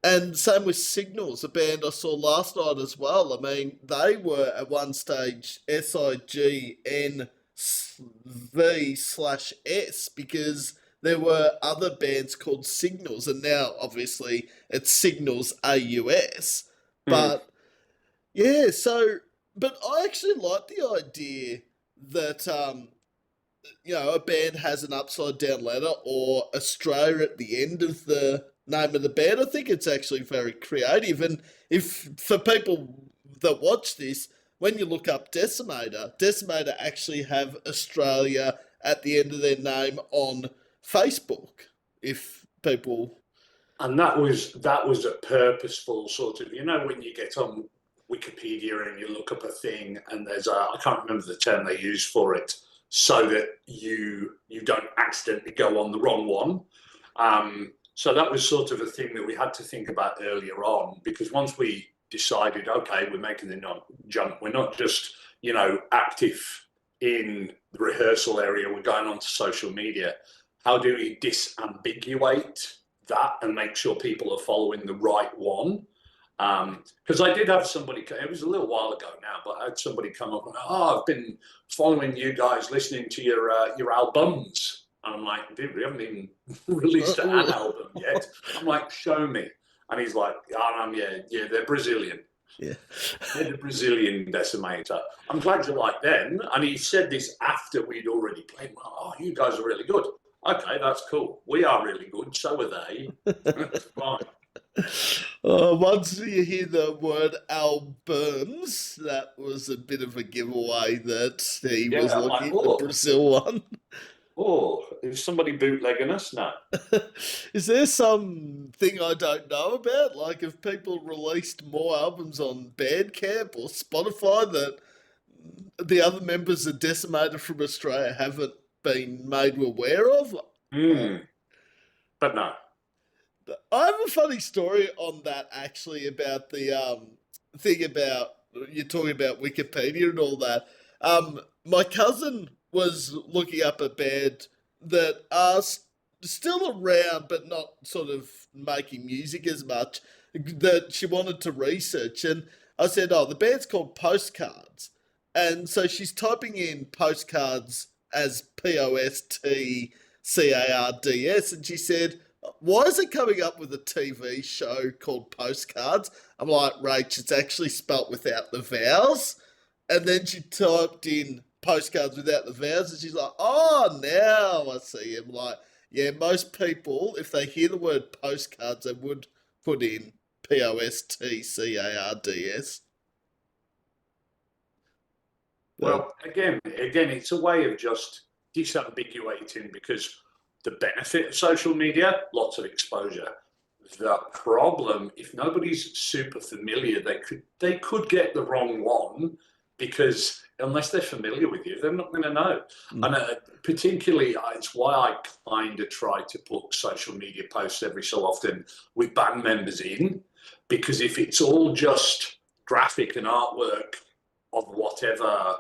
And same with Signals, a band I saw last night as well. I mean, they were at one stage SIGNV/S, because there were other bands called Signals, and now obviously it's Signals AUS. But yeah, but I actually like the idea that a band has an upside down letter or Australia at the end of the name of the band. I think it's actually very creative, and if for people that watch this, when you look up Decimator actually have Australia at the end of their name on Facebook, if people. And that was a purposeful sort of, when you get on Wikipedia and you look up a thing, and there's I can't remember the term they use for it, so that you don't accidentally go on the wrong one. So that was sort of a thing that we had to think about earlier on, because once we decided, okay, we're making the jump, we're not just, active in the rehearsal area, we're going on to social media. How do we disambiguate that and make sure people are following the right one? Because I did have somebody, it was a little while ago now, but I had somebody come up and, I've been following you guys, listening to your albums. And I'm like, dude, we haven't even released an album yet. I'm like, show me. And he's like, yeah, they're Brazilian. Yeah. They're the Brazilian Decimator. I'm glad you like them. And he said this after we'd already played. Oh, you guys are really good. Okay, that's cool. We are really good. So are they. That's fine. Once you hear the word albums, that was a bit of a giveaway that he was looking at the Brazil one. Oh, is somebody bootlegging us now? Is there something I don't know about? Like, have people released more albums on Bandcamp or Spotify that the other members of Decimator from Australia haven't been made aware of? But no. I have a funny story on that, actually, about the thing about you're talking about Wikipedia and all that. My cousin was looking up a band that are still around, but not sort of making music as much. That she wanted to research, and I said, "Oh, the band's called Postcards," and so she's typing in postcards as POSTCARDS, and she said, "Why is it coming up with a TV show called Postcards?" I'm like, Rach, it's actually spelt without the vowels. And then she typed in postcards without the vowels, and she's like, oh, now I see. I'm like, yeah, most people, if they hear the word postcards, they would put in POSTCARDS. But Well, again, it's a way of just disambiguating because the benefit of social media, lots of exposure. The problem, if nobody's super familiar, they could get the wrong one because unless they're familiar with you, they're not going to know. And particularly, it's why I kind of try to put social media posts every so often with band members in, because if it's all just graphic and artwork of whatever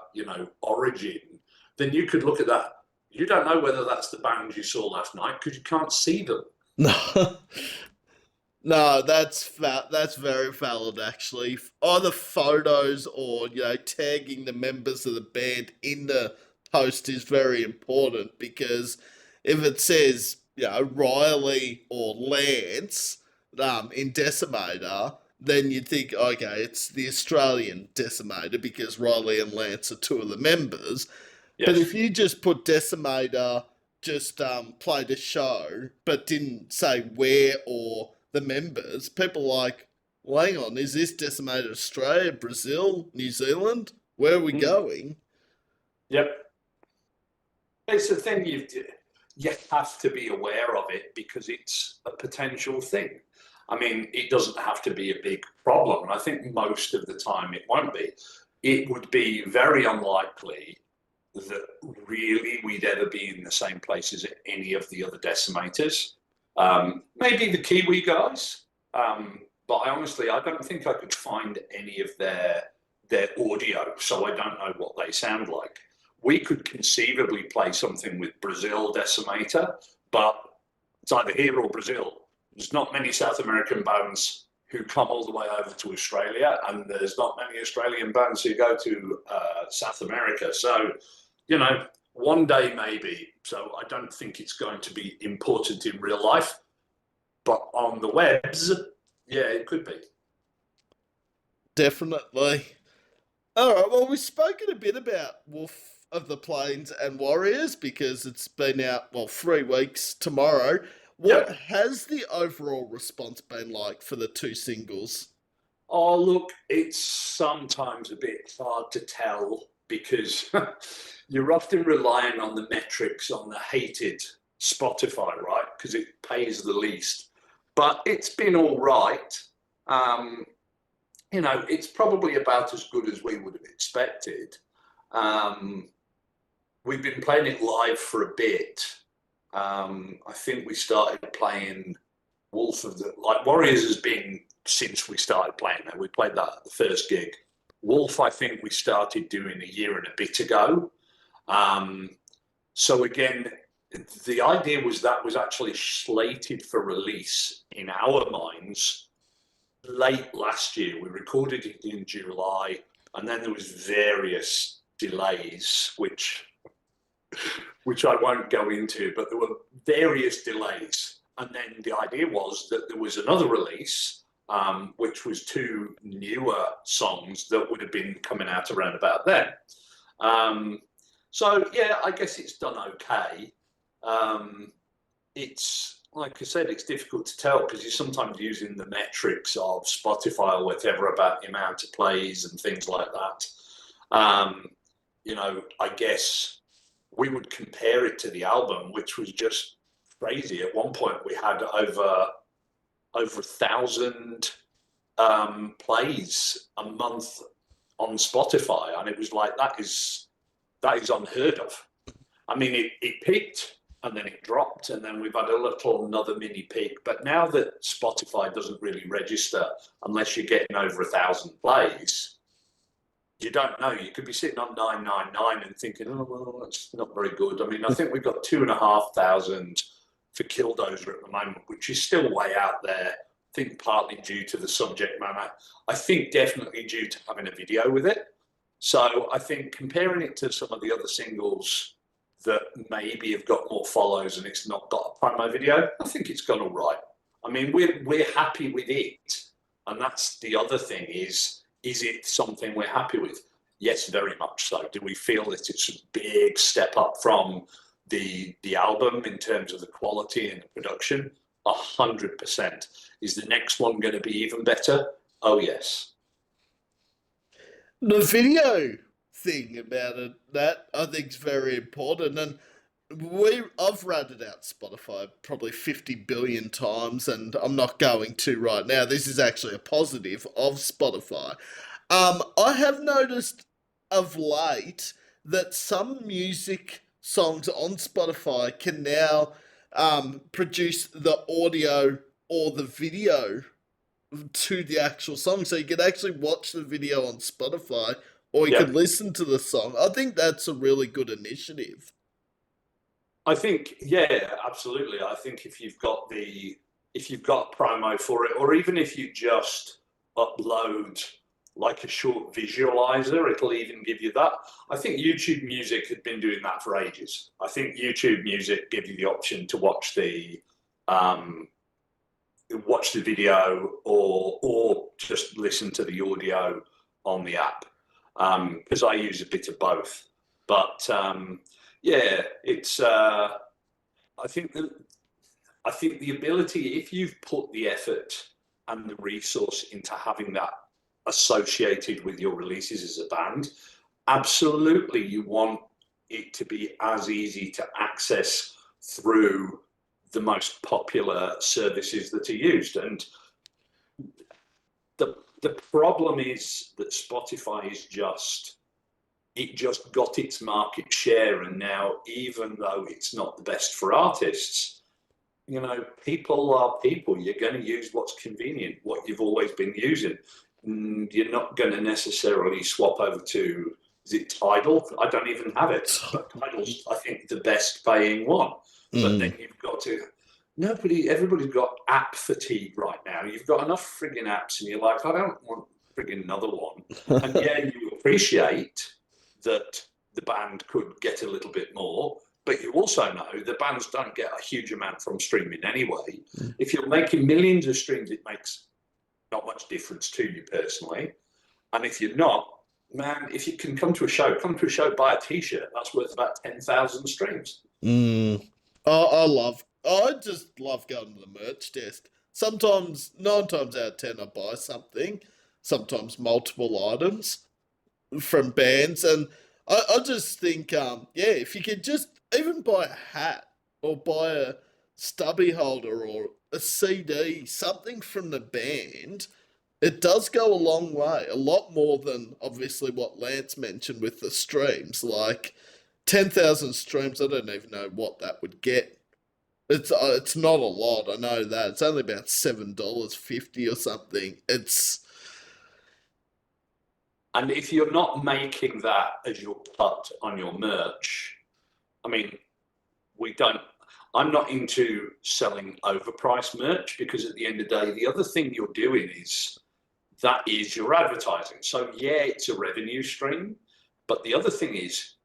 origin, then you could look at that. You don't know whether that's the band you saw last night because you can't see them. no, no, that's very valid actually. Either photos or tagging the members of the band in the post is very important because if it says Riley or Lance in Decimator, then you'd think okay, it's the Australian Decimator because Riley and Lance are two of the members. But Yes. if you just put Decimator, just played a show, but didn't say where or the members, people are like, well, hang on, is this Decimator Australia, Brazil, New Zealand? Where are we Mm. going? Yep. It's the thing you have to be aware of it because it's a potential thing. I mean, it doesn't have to be a big problem, and I think most of the time it won't be. It would be very unlikely that really we'd ever be in the same place as any of the other decimators. Maybe the Kiwi guys, but I don't think I could find any of their audio, so I don't know what they sound like. We could conceivably play something with Brazil Decimator, but it's either here or Brazil. There's not many South American bands who come all the way over to Australia, and there's not many Australian bands who go to South America. So, one day maybe. So I don't think it's going to be important in real life, but on the webs, yeah, it could be. Definitely. All right, well, we've spoken a bit about Wolf of the Plains and Warriors because it's been out, 3 weeks tomorrow. What Yep. has the overall response been like for the two singles? Oh, look, it's sometimes a bit hard to tell because you're often relying on the metrics on the hated Spotify, right? Because it pays the least. But it's been all right. Um, it's probably about as good as we would have expected. Um, we've been playing it live for a bit. I think we started playing Warriors has been since we started playing that. We played that at the first gig. Wolf, I think we started doing a year and a bit ago. So again, the idea was that was actually slated for release in our minds late last year. We recorded it in July, and then there was various delays, which I won't go into, but there were various delays. And then the idea was that there was another release, which was two newer songs that would have been coming out around about then. So, yeah, I guess it's done okay. It's, like I said, it's difficult to tell because you're sometimes using the metrics of Spotify or whatever about the amount of plays and things like that. I guess we would compare it to the album, which was just crazy. At one point, we had over 1,000 plays a month on Spotify, and it was like that is unheard of. I mean, it peaked and then it dropped, and then we've had another mini peak. But now that Spotify doesn't really register unless you're getting over 1,000 plays, you don't know. You could be sitting on 999 and thinking, oh, well, that's not very good. I mean, I think we've got 2,500 for Killdozer at the moment, which is still way out there. I think partly due to the subject matter. I think definitely due to having a video with it. So I think comparing it to some of the other singles that maybe have got more follows and it's not got a promo video, I think it's gone all right. I mean, we're happy with it. And that's the other thing is it something we're happy with? Yes, very much so. Do we feel that it's a big step up from the album in terms of the quality and the production? 100%. Is the next one going to be even better? Oh, yes. The video thing about it, that I think is very important. And I've ratted out Spotify probably 50 billion times, and I'm not going to right now. This is actually a positive of Spotify. I have noticed of late that some music songs on Spotify can now produce the audio or the video to the actual song, so you can actually watch the video on Spotify or you Yeah. could listen to the song. I think that's a really good initiative. I think, yeah, absolutely. I think if you've got promo for it, or even if you just upload like a short visualizer, it'll even give you that. I think YouTube Music had been doing that for ages. I think YouTube Music gives you the option to watch the video or just listen to the audio on the app, because I use a bit of both. But yeah, it's I think the ability, if you've put the effort and the resource into having that associated with your releases as a band, absolutely you want it to be as easy to access through the most popular services that are used. And the problem is that Spotify is just got its market share, and now even though it's not the best for artists, you know, people are people. You're going to use what's convenient, what you've always been using. You're not going to necessarily swap over to, is it Tidal? I don't even have it, but Tidal's, I think, the best paying one. But then you've got to, everybody's got app fatigue right now. You've got enough frigging apps and you're like, I don't want frigging another one. And yeah, you appreciate that the band could get a little bit more, but you also know the bands don't get a huge amount from streaming anyway. If you're making millions of streams, it makes not much difference to you personally. And if you're not, man, if you can come to a show, buy a t-shirt. That's worth about 10,000 streams. I just love going to the merch desk. Sometimes, 9 times out of 10, I buy something, sometimes multiple items from bands. And I just think, yeah, if you could just even buy a hat or buy a stubby holder or a CD, something from the band, it does go a long way. A lot more than obviously what Lance mentioned with the streams. Like 10,000 streams, I don't even know what that would get. It's not a lot, I know that. It's only about $7.50 or something. And if you're not making that as your cut on your merch, I mean, I'm not into selling overpriced merch, because at the end of the day, the other thing you're doing is your advertising. So yeah, it's a revenue stream, but the other thing is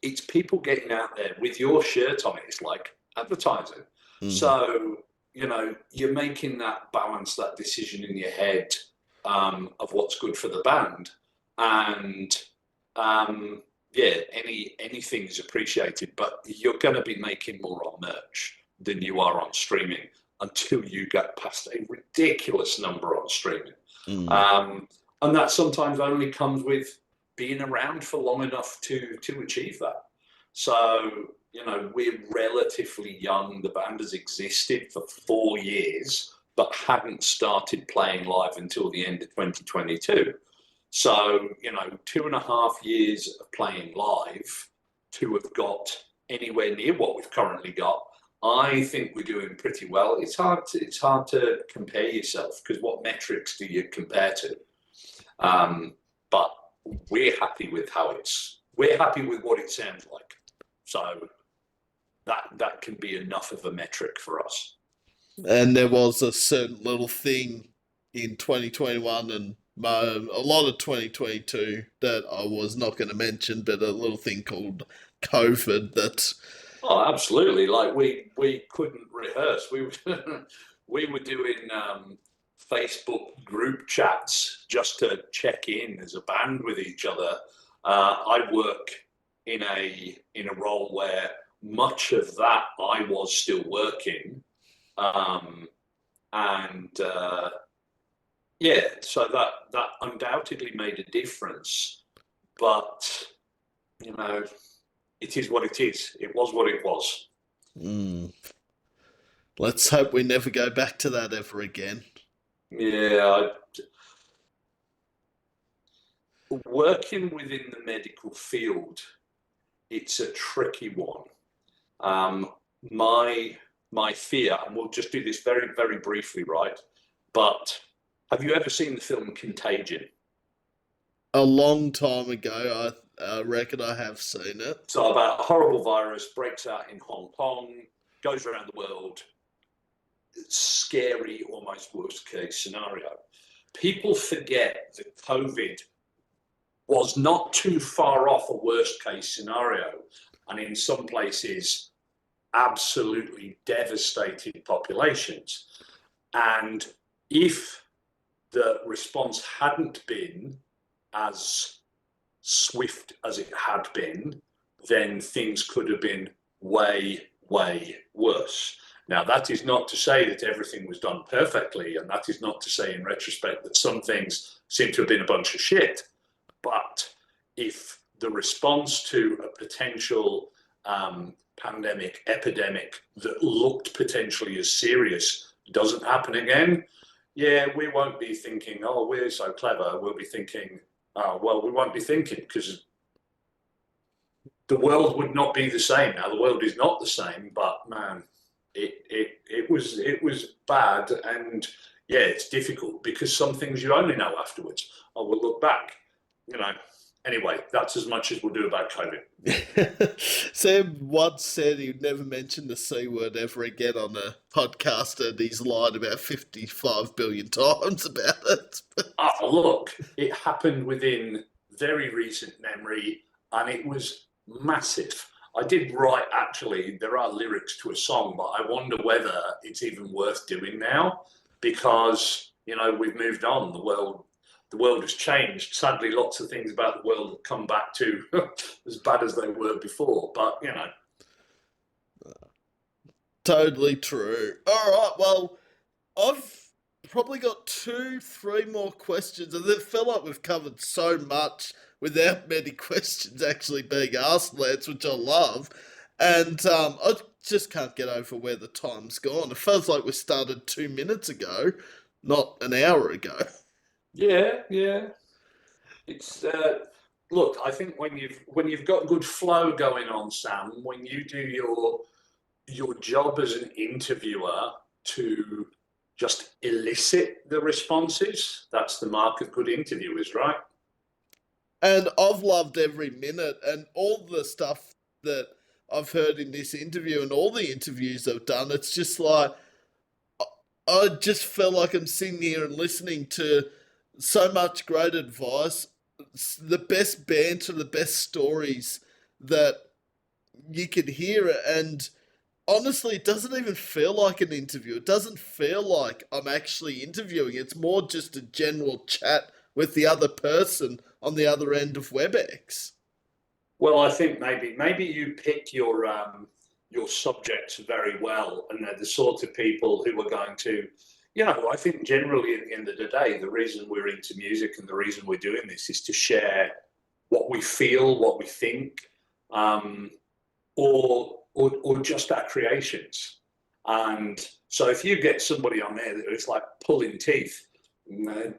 it's people getting out there with your shirt on it. It's like advertising. So, you know, you're making that balance, that decision in your head of what's good for the band. And yeah, anything is appreciated, but you're going to be making more on merch than you are on streaming until you get past a ridiculous number on streaming. And that sometimes only comes with being around for long enough to achieve that. So, you know, we're relatively young. The band has existed for 4 years, but hadn't started playing live until the end of 2022. So, you know, 2.5 years of playing live to have got anywhere near what we've currently got, I think we're doing pretty well. It's hard to compare yourself, because what metrics do you compare to? But we're happy with we're happy with what it sounds like. So that can be enough of a metric for us. And there was a certain little thing in 2021 and a lot of 2022 that I was not going to mention, but a little thing called COVID that. Oh, absolutely. Like we couldn't rehearse. We were doing Facebook group chats just to check in as a band with each other. I work in a role where much of that I was still working, and yeah, so that undoubtedly made a difference. But you know, it is what it is. It was what it was. Mm, let's hope we never go back to that ever again. Yeah, working within the medical field, it's a tricky one. My fear, and we'll just do this very, very briefly, right? But have you ever seen the film Contagion? A long time ago, I reckon I have seen it. So about a horrible virus breaks out in Hong Kong, goes around the world. Scary, almost worst case scenario. People forget that COVID was not too far off a worst case scenario, and in some places, absolutely devastated populations. And if the response hadn't been as swift as it had been, then things could have been way, way worse. Now, that is not to say that everything was done perfectly, and that is not to say in retrospect that some things seem to have been a bunch of shit. But if the response to a potential pandemic, epidemic that looked potentially as serious doesn't happen again, yeah, we won't be thinking, oh, we're so clever. We'll be thinking, oh, well, we won't be thinking because the world would not be the same. Now, the world is not the same, but man, it was bad, and yeah, it's difficult because some things you only know afterwards. I will look back, you know. Anyway, that's as much as we'll do about COVID. Sam once said he'd never mention the C word ever again on a podcast, and he's lied about 55 billion times about it. Oh, look, it happened within very recent memory, and it was massive. I did write, actually, there are lyrics to a song, but I wonder whether it's even worth doing now because, you know, we've moved on. The world has changed. Sadly, lots of things about the world have come back to as bad as they were before. But, you know. Totally true. All right, well, I've probably got 3 more questions, and it felt like we've covered so much without many questions actually being asked, Lance, which I love. And I just can't get over where the time's gone. It feels like we started 2 minutes ago, not an hour ago. Yeah. It's look. I think when you've got good flow going on, Sam, when you do your job as an interviewer to just elicit the responses, that's the mark of good interviewers, right? And I've loved every minute and all the stuff that I've heard in this interview and all the interviews I've done. It's just like, I just feel like I'm sitting here and listening to so much great advice, the best banter, the best stories that you could hear. And honestly, it doesn't even feel like an interview. It doesn't feel like I'm actually interviewing. It's more just a general chat with the other person on the other end of WebEx. Well, I think maybe you pick your subjects very well, and they're the sort of people who are going to, you know, I think generally at the end of the day, the reason we're into music and the reason we're doing this is to share what we feel, what we think, or just our creations. And so if you get somebody on there that it's like pulling teeth,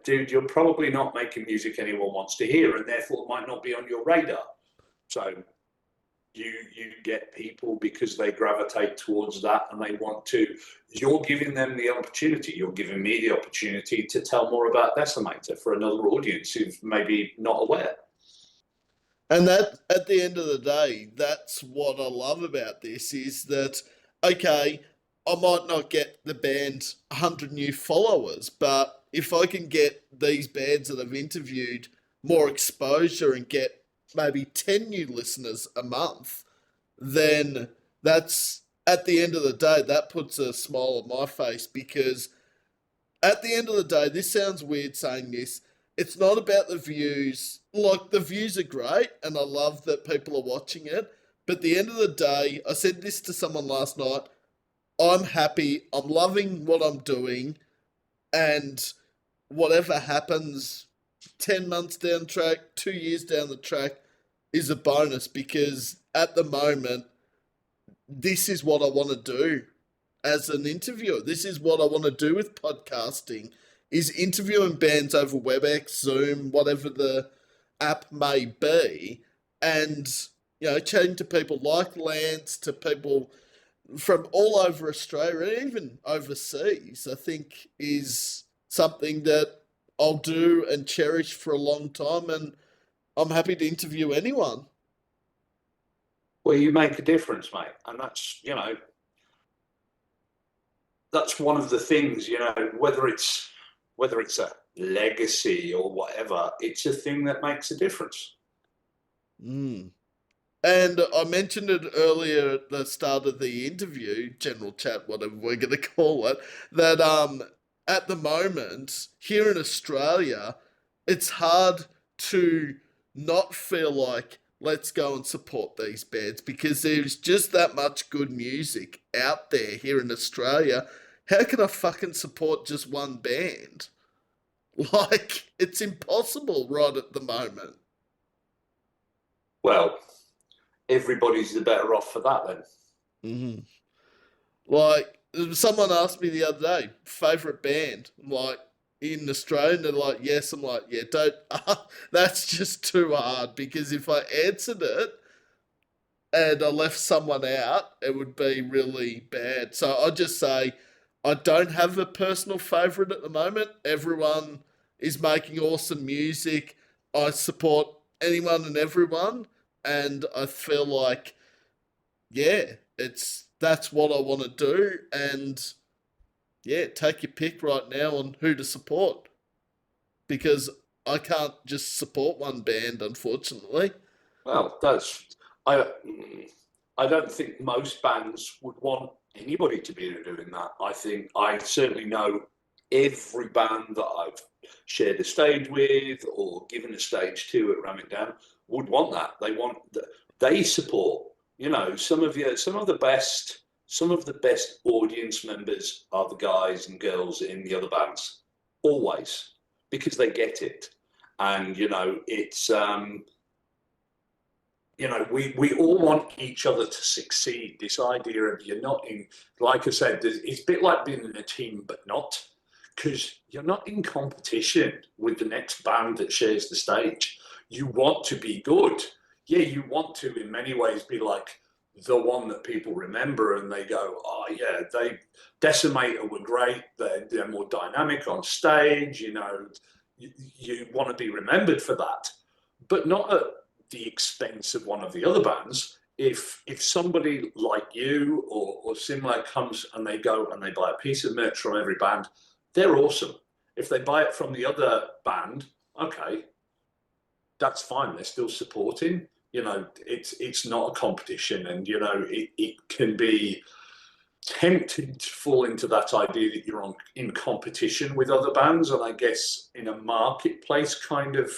dude, you're probably not making music anyone wants to hear, and therefore it might not be on your radar. So you get people because they gravitate towards that and they want to. You're giving them the opportunity. You're giving me the opportunity to tell more about Decimator for another audience who's maybe not aware. And that, at the end of the day, that's what I love about this is that, okay, I might not get the band 100 new followers, but if I can get these bands that I've interviewed more exposure and get maybe 10 new listeners a month, then that's, at the end of the day, that puts a smile on my face because at the end of the day, this sounds weird saying this. It's not about the views. Like, the views are great, and I love that people are watching it. But at the end of the day, I said this to someone last night. I'm happy. I'm loving what I'm doing. And whatever happens 10 months down the track, 2 years down the track, is a bonus because at the moment, this is what I want to do as an interviewer. This is what I want to do with podcasting is interviewing bands over WebEx, Zoom, whatever the app may be, and chatting to people like Lance, to people from all over Australia and even overseas, I think is something that I'll do and cherish for a long time, and I'm happy to interview anyone. Well, you make a difference, mate, and that's one of the things, whether it's a legacy or whatever, it's a thing that makes a difference. Mm. And I mentioned it earlier at the start of the interview, general chat, whatever we're going to call it, that at the moment here in Australia, it's hard to not feel like let's go and support these bands because there's just that much good music out there here in Australia. How can I fucking support just one band? Like, it's impossible right at the moment. Well, everybody's the better off for that then. Mm-hmm. Like, someone asked me the other day, favourite band, like, in Australia, and they're like, yes. I'm like, yeah, don't, that's just too hard, because if I answered it and I left someone out, it would be really bad. So I just say, I don't have a personal favourite at the moment. Everyone is making awesome music. I support anyone and everyone, and I feel like, yeah, that's what I want to do, and yeah, take your pick right now on who to support because I can't just support one band, unfortunately. Well, I. I don't think most bands would want anybody to be doing that. I think I certainly know every band that I've shared a stage with or given a stage to at Ram It Down would want that. They support. Some of the best audience members are the guys and girls in the other bands, always, because they get it. And we all want each other to succeed. This idea of you're not in, like I said, it's a bit like being in a team, but not, because you're not in competition with the next band that shares the stage. You want to be good. Yeah, you want to, in many ways, be like the one that people remember and they go, oh, yeah, Decimator were great. They're more dynamic on stage. You want to be remembered for that, but not at the expense of one of the other bands. If somebody like you or similar comes and they go and they buy a piece of merch from every band, they're awesome. If they buy it from the other band, okay, that's fine. They're still supporting. It's not a competition, and it can be tempting to fall into that idea that you're in competition with other bands, and I guess in a marketplace kind of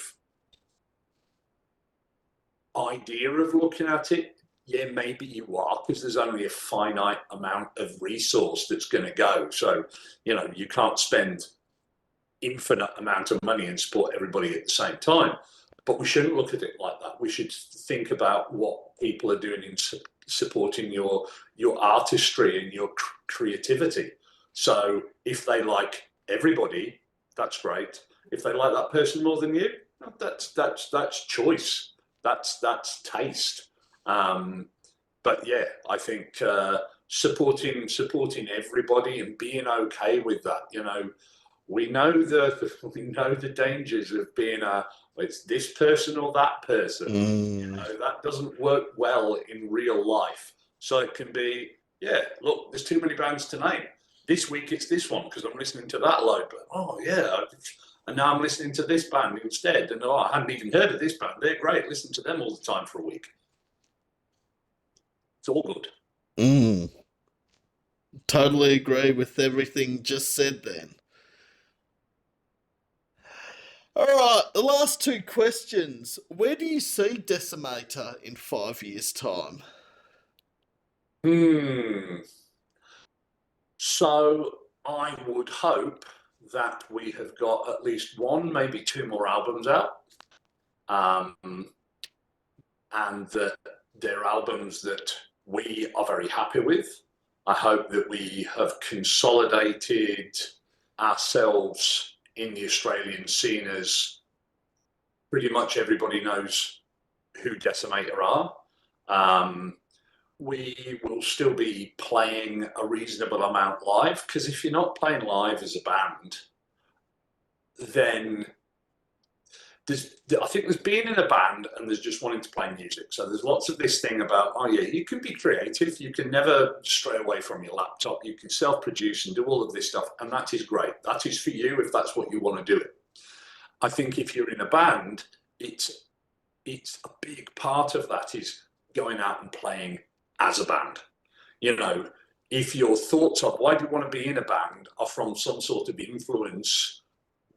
idea of looking at it, yeah, maybe you are, because there's only a finite amount of resource that's going to go. So, you can't spend infinite amount of money and support everybody at the same time. But we shouldn't look at it like that. We should think about what people are doing in supporting your artistry and your creativity. So if they like everybody, that's great. If they like that person more than you, that's choice. That's taste. But yeah, I think supporting everybody and being okay with that. We know the dangers of being a It's this person or that person. Mm. That doesn't work well in real life. So it can be, yeah, look, there's too many bands to name. This week it's this one because I'm listening to that load. But oh yeah, and now I'm listening to this band instead. And oh, I hadn't even heard of this band. They're great. Listen to them all the time for a week. It's all good. Mm. Totally agree with everything just said then. All right, the last two questions. Where do you see Decimator in 5 years' time? Hmm. So I would hope that we have got at least one, maybe two more albums out, um, and that they're albums that we are very happy with. I hope that we have consolidated ourselves in the Australian scene as pretty much everybody knows who Decimator are. We will still be playing a reasonable amount live because if you're not playing live as a band, then I think there's being in a band and there's just wanting to play music. So there's lots of this thing about, oh yeah, you can be creative. You can never stray away from your laptop. You can self-produce and do all of this stuff. And that is great. That is for you if that's what you want to do it. I think if you're in a band, it's a big part of that is going out and playing as a band. If your thoughts of why do you want to be in a band are from some sort of influence,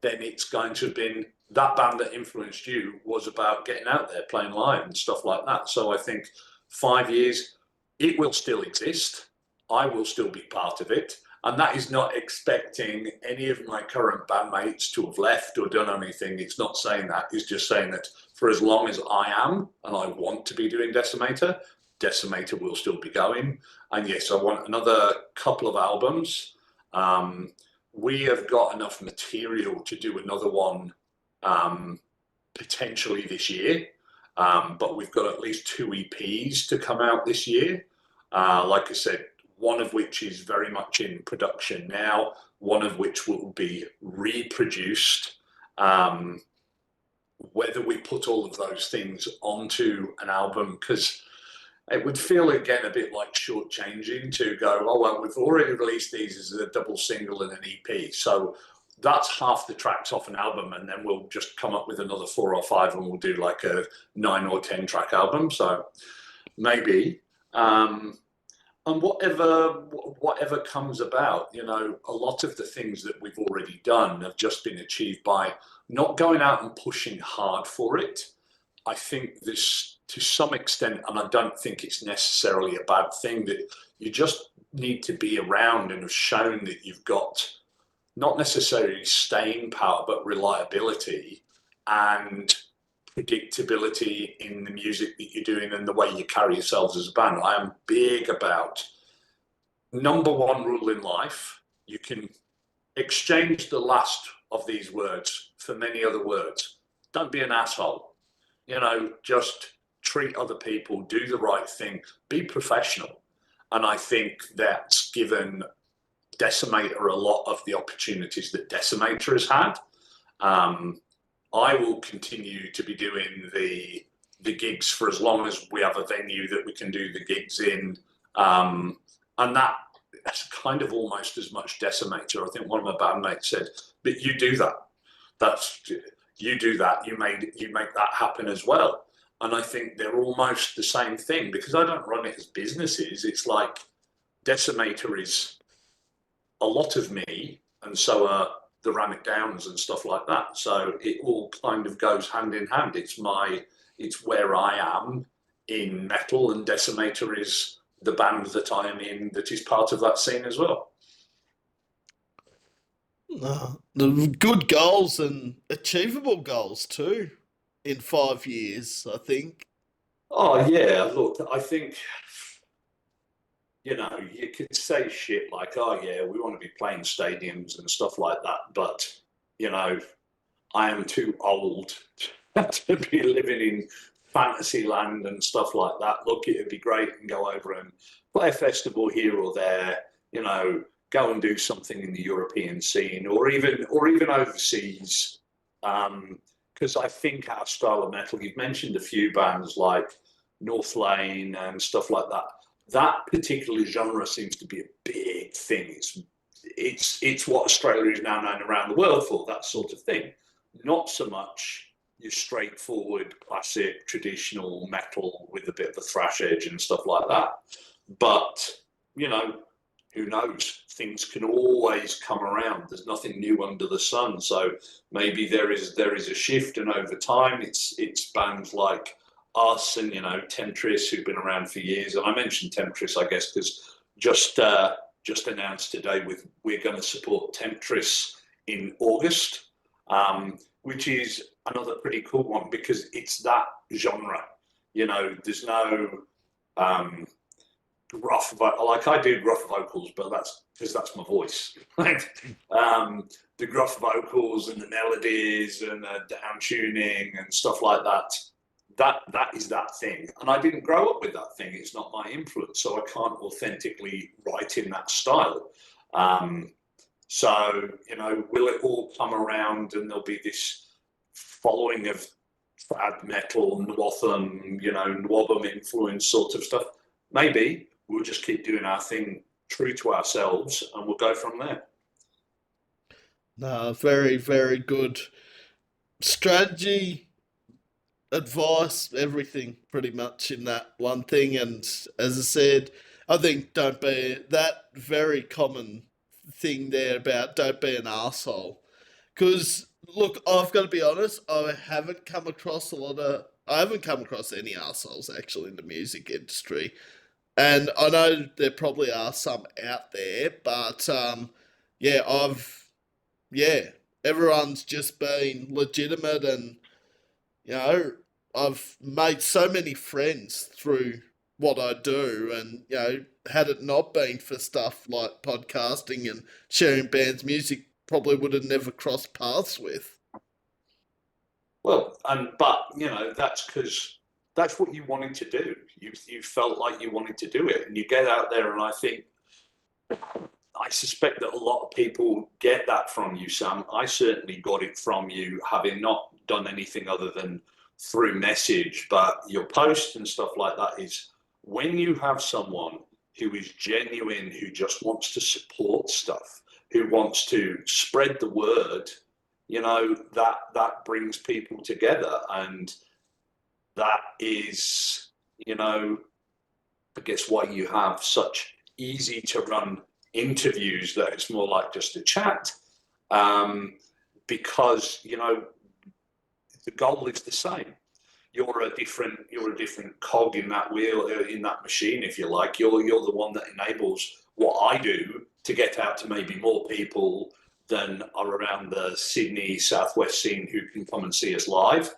then it's going to have been that band that influenced you was about getting out there, playing live and stuff like that. So I think 5 years, it will still exist. I will still be part of it. And that is not expecting any of my current bandmates to have left or done anything. It's not saying that. It's just saying that for as long as I am and I want to be doing Decimator, Decimator will still be going. And yes, I want another couple of albums. We have got enough material to do another one potentially this year. But we've got at least 2 EPs to come out this year. Like I said, one of which is very much in production now, one of which will be reproduced. Whether we put all of those things onto an album, because it would feel again a bit like shortchanging to go, oh, well, we've already released these as a double single and an EP. So that's half the tracks off an album, and then we'll just come up with another 4 or 5 and we'll do like a 9 or 10 track album. So maybe. And whatever comes about, a lot of the things that we've already done have just been achieved by not going out and pushing hard for it. I think this, to some extent, and I don't think it's necessarily a bad thing, that you just need to be around and have shown that you've got not necessarily staying power, but reliability and predictability in the music that you're doing and the way you carry yourselves as a band. I am big about number one rule in life: you can exchange the last of these words for many other words. Don't be an asshole. Just treat other people, do the right thing, be professional. And I think that's given Decimator a lot of the opportunities that Decimator has had. I will continue to be doing the gigs for as long as we have a venue that we can do the gigs in, and that's kind of almost as much Decimator. I think one of my bandmates said, "But you do that. You do that. You make that happen as well." And I think they're almost the same thing, because I don't run it as businesses. It's like Decimator is a lot of me, and so are the Ram It Downs and stuff like that. So it all kind of goes hand in hand. It's where I am in metal, and Decimator is the band that I am in that is part of that scene as well. The good goals and achievable goals too in 5 years, I think. Oh yeah, look, I think you could say shit like, oh yeah, we want to be playing stadiums and stuff like that, but I am too old to be living in fantasy land and stuff like that. Look, it'd be great and go over and play a festival here or there, go and do something in the European scene or even overseas. because I think our style of metal, you've mentioned a few bands like North Lane and stuff like that. That particular genre seems to be a big thing. It's what Australia is now known around the world for, that sort of thing. Not so much your straightforward, classic, traditional metal with a bit of a thrash edge and stuff like that. But, you know, who knows? Things can always come around. There's nothing new under the sun. So maybe there is a shift, and over time, it's bands like us and Temptress, who've been around for years. And I mentioned Temptress, I guess, because just announced today we're going to support Temptress in August, which is another pretty cool one because it's that genre. There's no gruff, like I do gruff vocals, but that's because that's my voice. The gruff vocals and the melodies and the down tuning and stuff like that. That is that thing, and I didn't grow up with that thing. It's not my influence, so I can't authentically write in that style. So will it all come around and there'll be this following of trad metal, Nwatham, Nwabum influence sort of stuff? Maybe. We'll just keep doing our thing true to ourselves and we'll go from there. No, very, very good strategy, advice, everything pretty much in that one thing. And as I said, I think don't be that very common thing there about don't be an asshole. Because look, I've got to be honest, I haven't come across any assholes actually in the music industry. And I know there probably are some out there, but yeah, yeah, everyone's just been legitimate, and you know, I've made so many friends through what I do, and had it not been for stuff like podcasting and sharing bands' music, probably would have never crossed paths with. Well, but that's because that's what you wanted to do. You felt like you wanted to do it, and you get out there, and I suspect that a lot of people get that from you, Sam. I certainly got it from you, having not done anything other than through message, but your posts and stuff like that is when you have someone who is genuine, who just wants to support stuff, who wants to spread the word, that brings people together. And that is, I guess why you have such easy to run interviews, that it's more like just a chat, because the goal is the same. You're a different cog in that wheel, in that machine, if you like. You're the one that enables what I do to get out to maybe more people than are around the Sydney southwest scene who can come and see us live.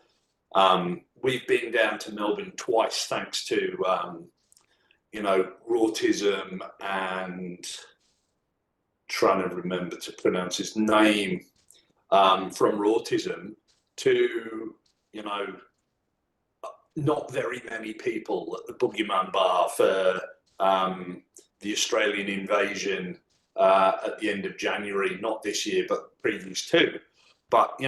We've been down to Melbourne twice, thanks to Rautism and trying to remember to pronounce his name, from Rautism to not very many people at the Boogeyman Bar for the Australian invasion at the end of January, not this year, but previous too. But,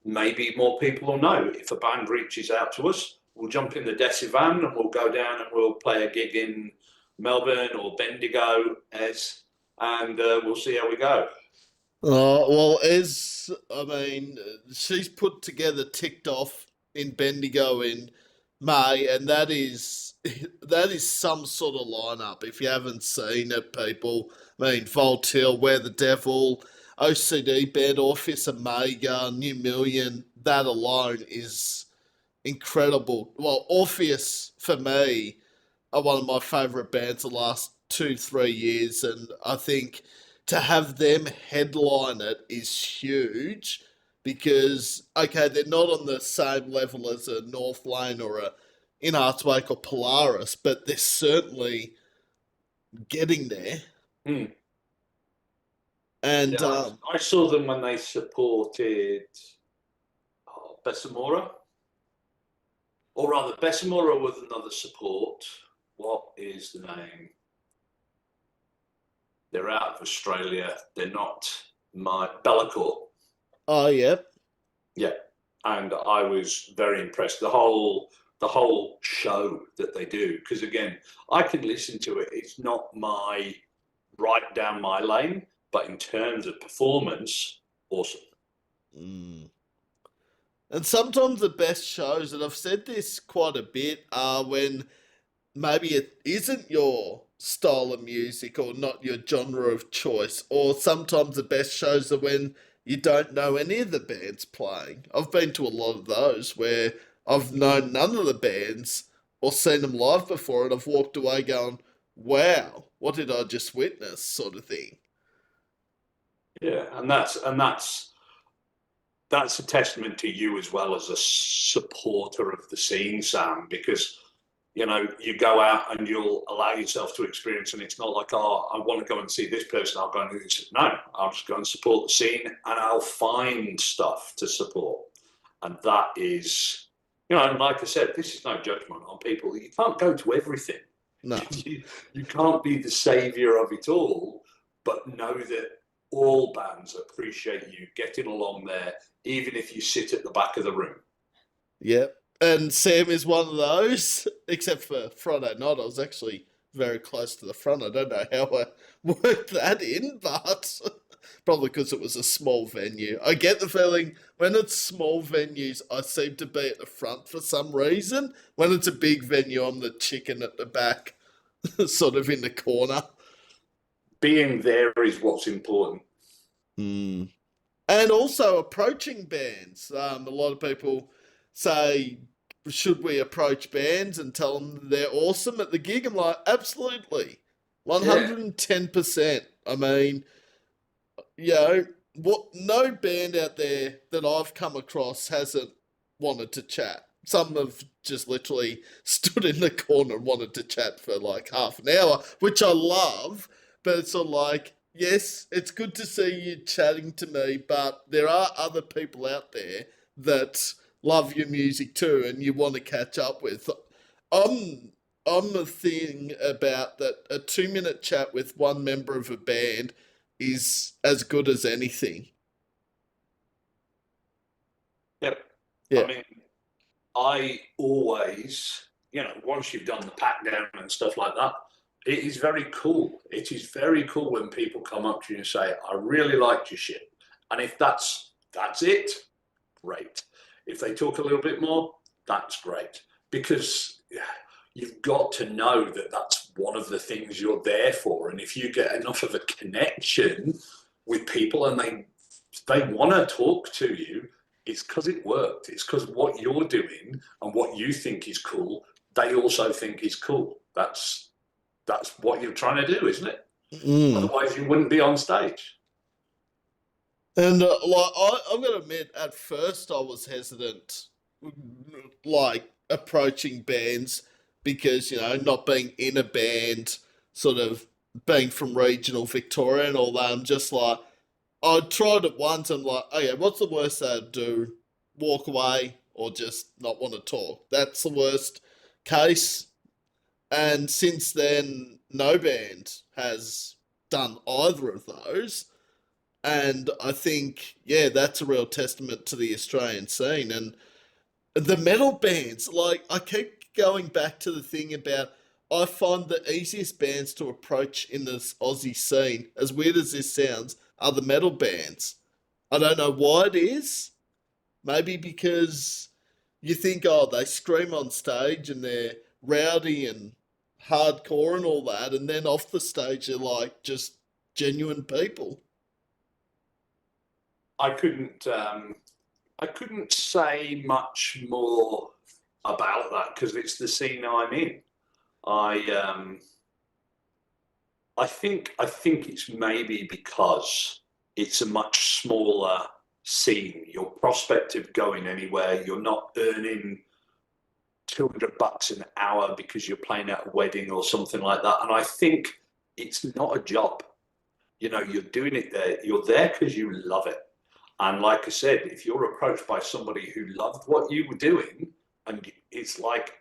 maybe more people will know. If a band reaches out to us, we'll jump in the Deci van and we'll go down and we'll play a gig in Melbourne or Bendigo, and we'll see how we go. Well, she's put together Ticked Off in Bendigo in May, and that is some sort of lineup. If you haven't seen it, people, Voltaire, Where the Devil, OCD, Band Orpheus, Omega, New Million, that alone is incredible. Well, Orpheus, for me, are one of my favourite bands the last 2-3 years, and I think to have them headline it is huge because, okay, they're not on the same level as a North Lane or a In Arts Wake or Polaris, but they're certainly getting there. Mm. And yeah, I saw them when they supported Bessamora, or rather, Bessamora with another support. What is the name? They're out of Australia. They're not my Bellacore. Oh, yeah. Yeah. and I was very impressed. The whole show that they do, because again, I can listen to it. It's not my right down my lane, but in terms of performance, awesome. Mm. And sometimes the best shows, and I've said this quite a bit, are when maybe it isn't your style of music or not your genre of choice, or sometimes the best shows are when you don't know any of the bands playing. I've been to a lot of those where I've known none of the bands or seen them live before, and I've walked away going, wow, what did I just witness, sort of thing. Yeah, and that's a testament to you as well as a supporter of the scene, Sam, because you go out and you'll allow yourself to experience, and it's not like, oh, I want to go and see this person, I'll go and do this. No, I'll just go and support the scene, and I'll find stuff to support. And that is, and like I said, this is no judgment on people. You can't go to everything. No. You can't be the savior of it all, but know that all bands appreciate you getting along there, even if you sit at the back of the room. Yep. And Sam is one of those, except for Friday night. I was actually very close to the front. I don't know how I worked that in, but probably because it was a small venue. I get the feeling when it's small venues, I seem to be at the front for some reason. When it's a big venue, I'm the chicken at the back, sort of in the corner. Being there is what's important. Mm. And also approaching bands. A lot of people say, should we approach bands and tell them they're awesome at the gig? I'm like, absolutely. Yeah. 110%. I mean, no band out there that I've come across hasn't wanted to chat. Some have just literally stood in the corner and wanted to chat for like half an hour, which I love, but it's sort of like, yes, it's good to see you chatting to me, but there are other people out there that love your music too and you want to catch up with. I'm I'm a thing about that a 2 minute chat with one member of a band is as good as anything. Yep. Yeah. I mean, I always, once you've done the pat down and stuff like that, it is very cool. It is very cool when people come up to you and say, "I really liked your shit," and if that's it, great. If they talk a little bit more, that's great, because you've got to know that that's one of the things you're there for. And if you get enough of a connection with people and they want to talk to you, it's because it worked. It's because what you're doing and what you think is cool, they also think is cool. That's what you're trying to do, isn't it? Mm. Otherwise, you wouldn't be on stage. And I've got to admit, at first I was hesitant, like approaching bands because not being in a band, sort of being from regional Victoria and all that. I'm just like, I tried it once. I'm like, okay, what's the worst they'd do? Walk away or just not want to talk? That's the worst case. And since then, no band has done either of those. And I think, yeah, that's a real testament to the Australian scene. And the metal bands, like, I keep going back to the thing about I find the easiest bands to approach in this Aussie scene, as weird as this sounds, are the metal bands. I don't know why it is. Maybe because you think, oh, they scream on stage and they're rowdy and hardcore and all that, and then off the stage they're like just genuine people. I couldn't. I couldn't say much more about that because it's the scene I'm in. I I think it's maybe because it's a much smaller scene. Your prospect of going anywhere, you're not earning $200 an hour because you're playing at a wedding or something like that. And I think it's not a job. You're doing it there. You're there because you love it. And like I said, if you're approached by somebody who loved what you were doing, and it's like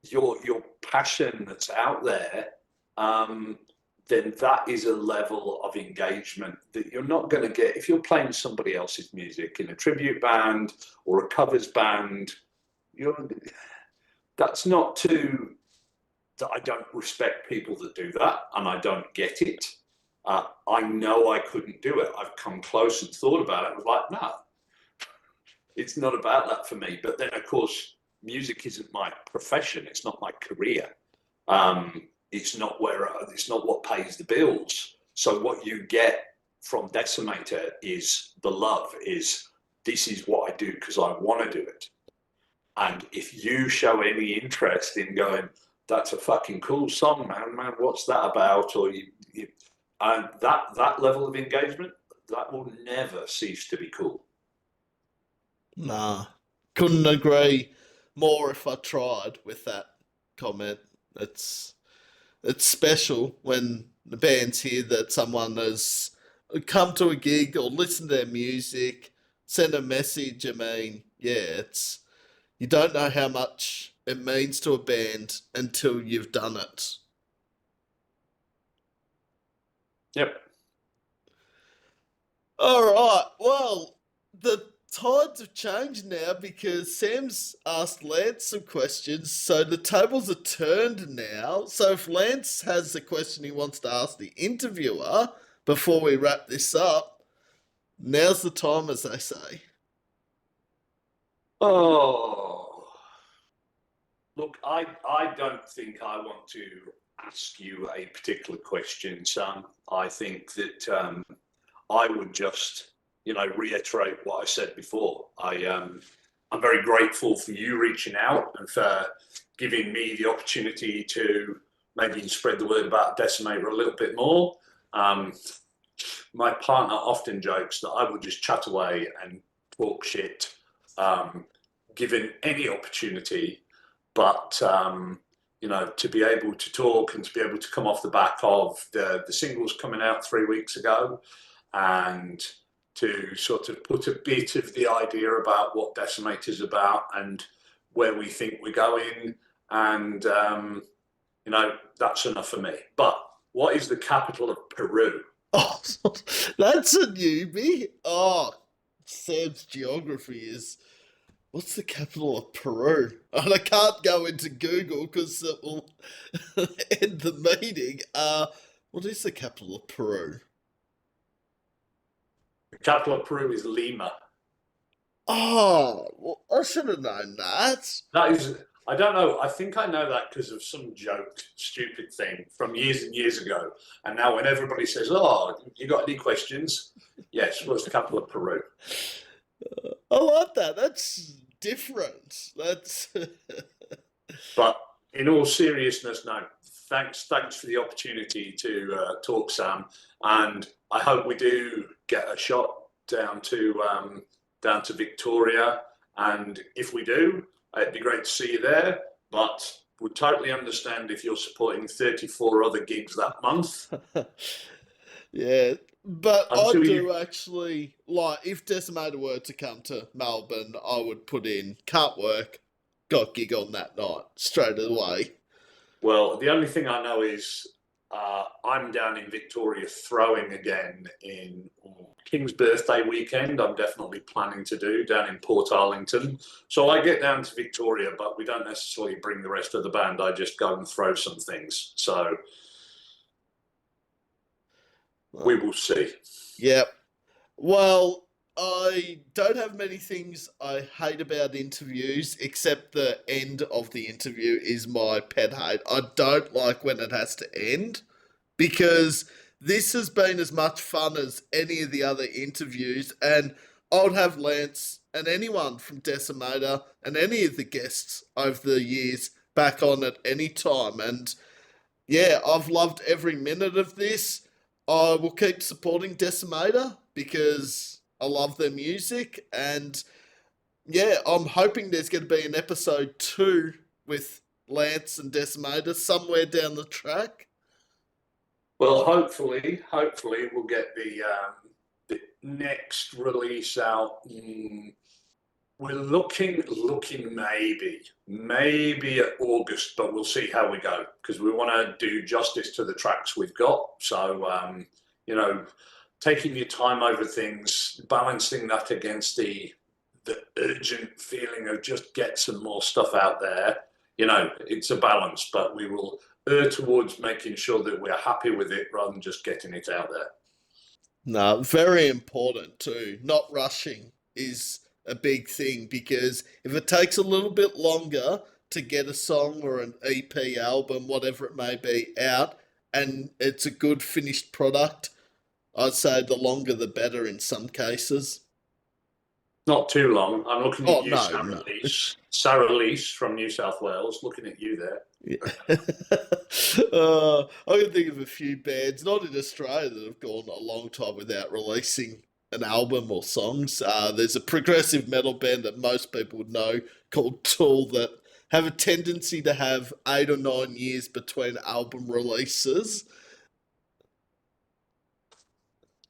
your passion that's out there, um, then that is a level of engagement that you're not going to get if you're playing somebody else's music in a tribute band or a covers band. You're, that's not to that I don't respect people that do that, and I don't get it. I know I couldn't do it. I've come close and thought about it. I was like, no, it's not about that for me. But then, of course, music isn't my profession. It's not my career. It's not it's not what pays the bills. So what you get from Decimator is the love. This is what I do because I want to do it. And if you show any interest in going, that's a fucking cool song, man, what's that about? Or and that level of engagement, that will never cease to be cool. Nah, couldn't agree more if I tried with that comment. It's it's special when the bands hear that someone has come to a gig or listened to their music, sent a message. I mean, yeah, it's you don't know how much it means to a band until you've done it. Yep. All right. Well, the tides have changed now because Sam's asked Lance some questions, so the tables are turned now. So if Lance has a question he wants to ask the interviewer before we wrap this up, now's the time, as they say. Oh, look, I don't think I want to ask you a particular question, Sam. I think that I would just, reiterate what I said before. I'm very grateful for you reaching out and for giving me the opportunity to maybe spread the word about Decimator a little bit more. Um, my partner often jokes that I would just chat away and talk shit, um, given any opportunity. But to be able to talk and to be able to come off the back of the singles coming out 3 weeks ago, and to sort of put a bit of the idea about what Decimator is about and where we think we're going, and that's enough for me. But what is the capital of Peru? Oh, that's a newbie. Oh, Sam's geography is. What's the capital of Peru? And I can't go into Google because it will end the meeting. What is the capital of Peru? The capital of Peru is Lima. Oh, well, I should have known that. That is, I don't know. I think I know that because of some joke, stupid thing from years and years ago. And now, when everybody says, "Oh, you got any questions?" Yes, what's the capital of Peru? I like that. That's different. That's. But in all seriousness, no. Thanks for the opportunity to talk, Sam. And I hope we do get a shot down to Victoria. And if we do, it'd be great to see you there. But would totally understand if you're supporting 34 other gigs that month. Yeah, but I Until do you, actually like if Decimator were to come to Melbourne, I would put in can't work, got gig on that night straight away. well, the only thing I know is I'm down in Victoria throwing again in King's birthday weekend. I'm definitely planning to do down in Port Arlington. So I get down to Victoria, but we don't necessarily bring the rest of the band. I just go and throw some things. So we will see. Yep. Well, I don't have many things I hate about interviews, except the end of the interview is my pet hate. I don't like when it has to end because this has been as much fun as any of the other interviews, and I would have Lance and anyone from Decimator and any of the guests over the years back on at any time. And yeah, I've loved every minute of this. I will keep supporting Decimator because I love their music, and yeah, I'm hoping there's going to be an episode 2 with Lance and Decimator somewhere down the track. Well, hopefully we'll get the next release out We're looking maybe at August, but we'll see how we go because we want to do justice to the tracks we've got. So, you know, taking your time over things, balancing that against the urgent feeling of just get some more stuff out there. You know, it's a balance, but we will err towards making sure that we're happy with it rather than just getting it out there. No, very important too. Not rushing is a big thing because if it takes a little bit longer to get a song or an EP album, whatever it may be, out and it's a good finished product, I'd say the longer the better in some cases. Not too long. I'm looking at Oh, you, no, Sarah no. Lees. Sarah Lees from New South Wales, looking at you there. Yeah. I can think of a few bands, not in Australia, that have gone a long time without releasing an album or songs. There's a progressive metal band that most people would know called Tool that have a tendency to have 8 or 9 years between album releases.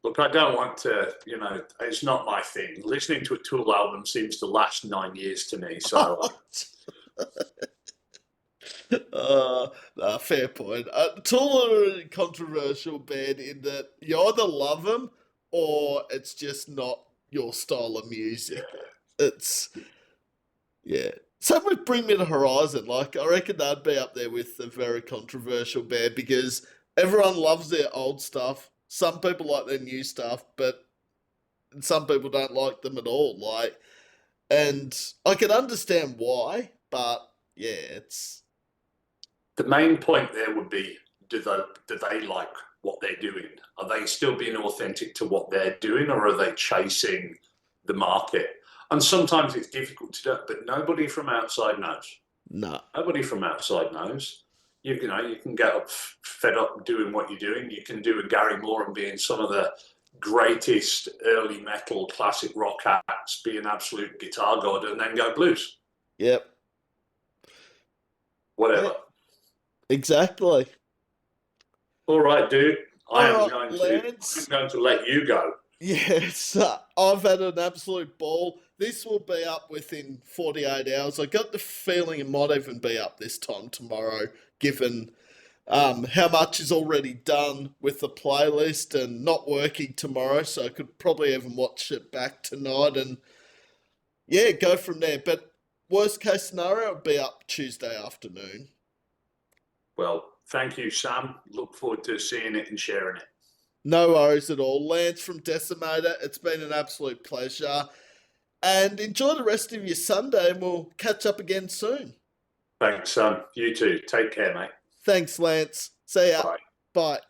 Look, I don't want to, it's not my thing. Listening to a Tool album seems to last 9 years to me. So, Fair point. Tool are a controversial band in that you either love them or it's just not your style of music. It's yeah. Same with Bring Me the Horizon. Like I reckon they'd be up there with a very controversial band because everyone loves their old stuff. Some people like their new stuff, but some people don't like them at all. Like, and I can understand why, but yeah, it's the main point there would be do they like what they're doing? Are they still being authentic to what they're doing, or are they chasing the market? And sometimes it's difficult to do, but nobody from outside knows. no. Nobody from outside knows. You can get fed up doing what you're doing. You can do a Gary Moore and being some of the greatest early metal classic rock acts, be an absolute guitar god, and then go blues. Yep. Whatever. Yeah, exactly. All right, dude. I All am right, going to I'm Lance. going to let you go. Yes, I've had an absolute ball. This will be up within 48 hours. I got the feeling it might even be up this time tomorrow, given how much is already done with the playlist and not working tomorrow, so I could probably even watch it back tonight and yeah, go from there. But worst case scenario, it'll be up Tuesday afternoon. Well, thank you, Sam. Look forward to seeing it and sharing it. No worries at all. Lance from Decimator, it's been an absolute pleasure. And enjoy the rest of your Sunday, and we'll catch up again soon. Thanks, Sam. You too. Take care, mate. Thanks, Lance. See ya. Bye. Bye.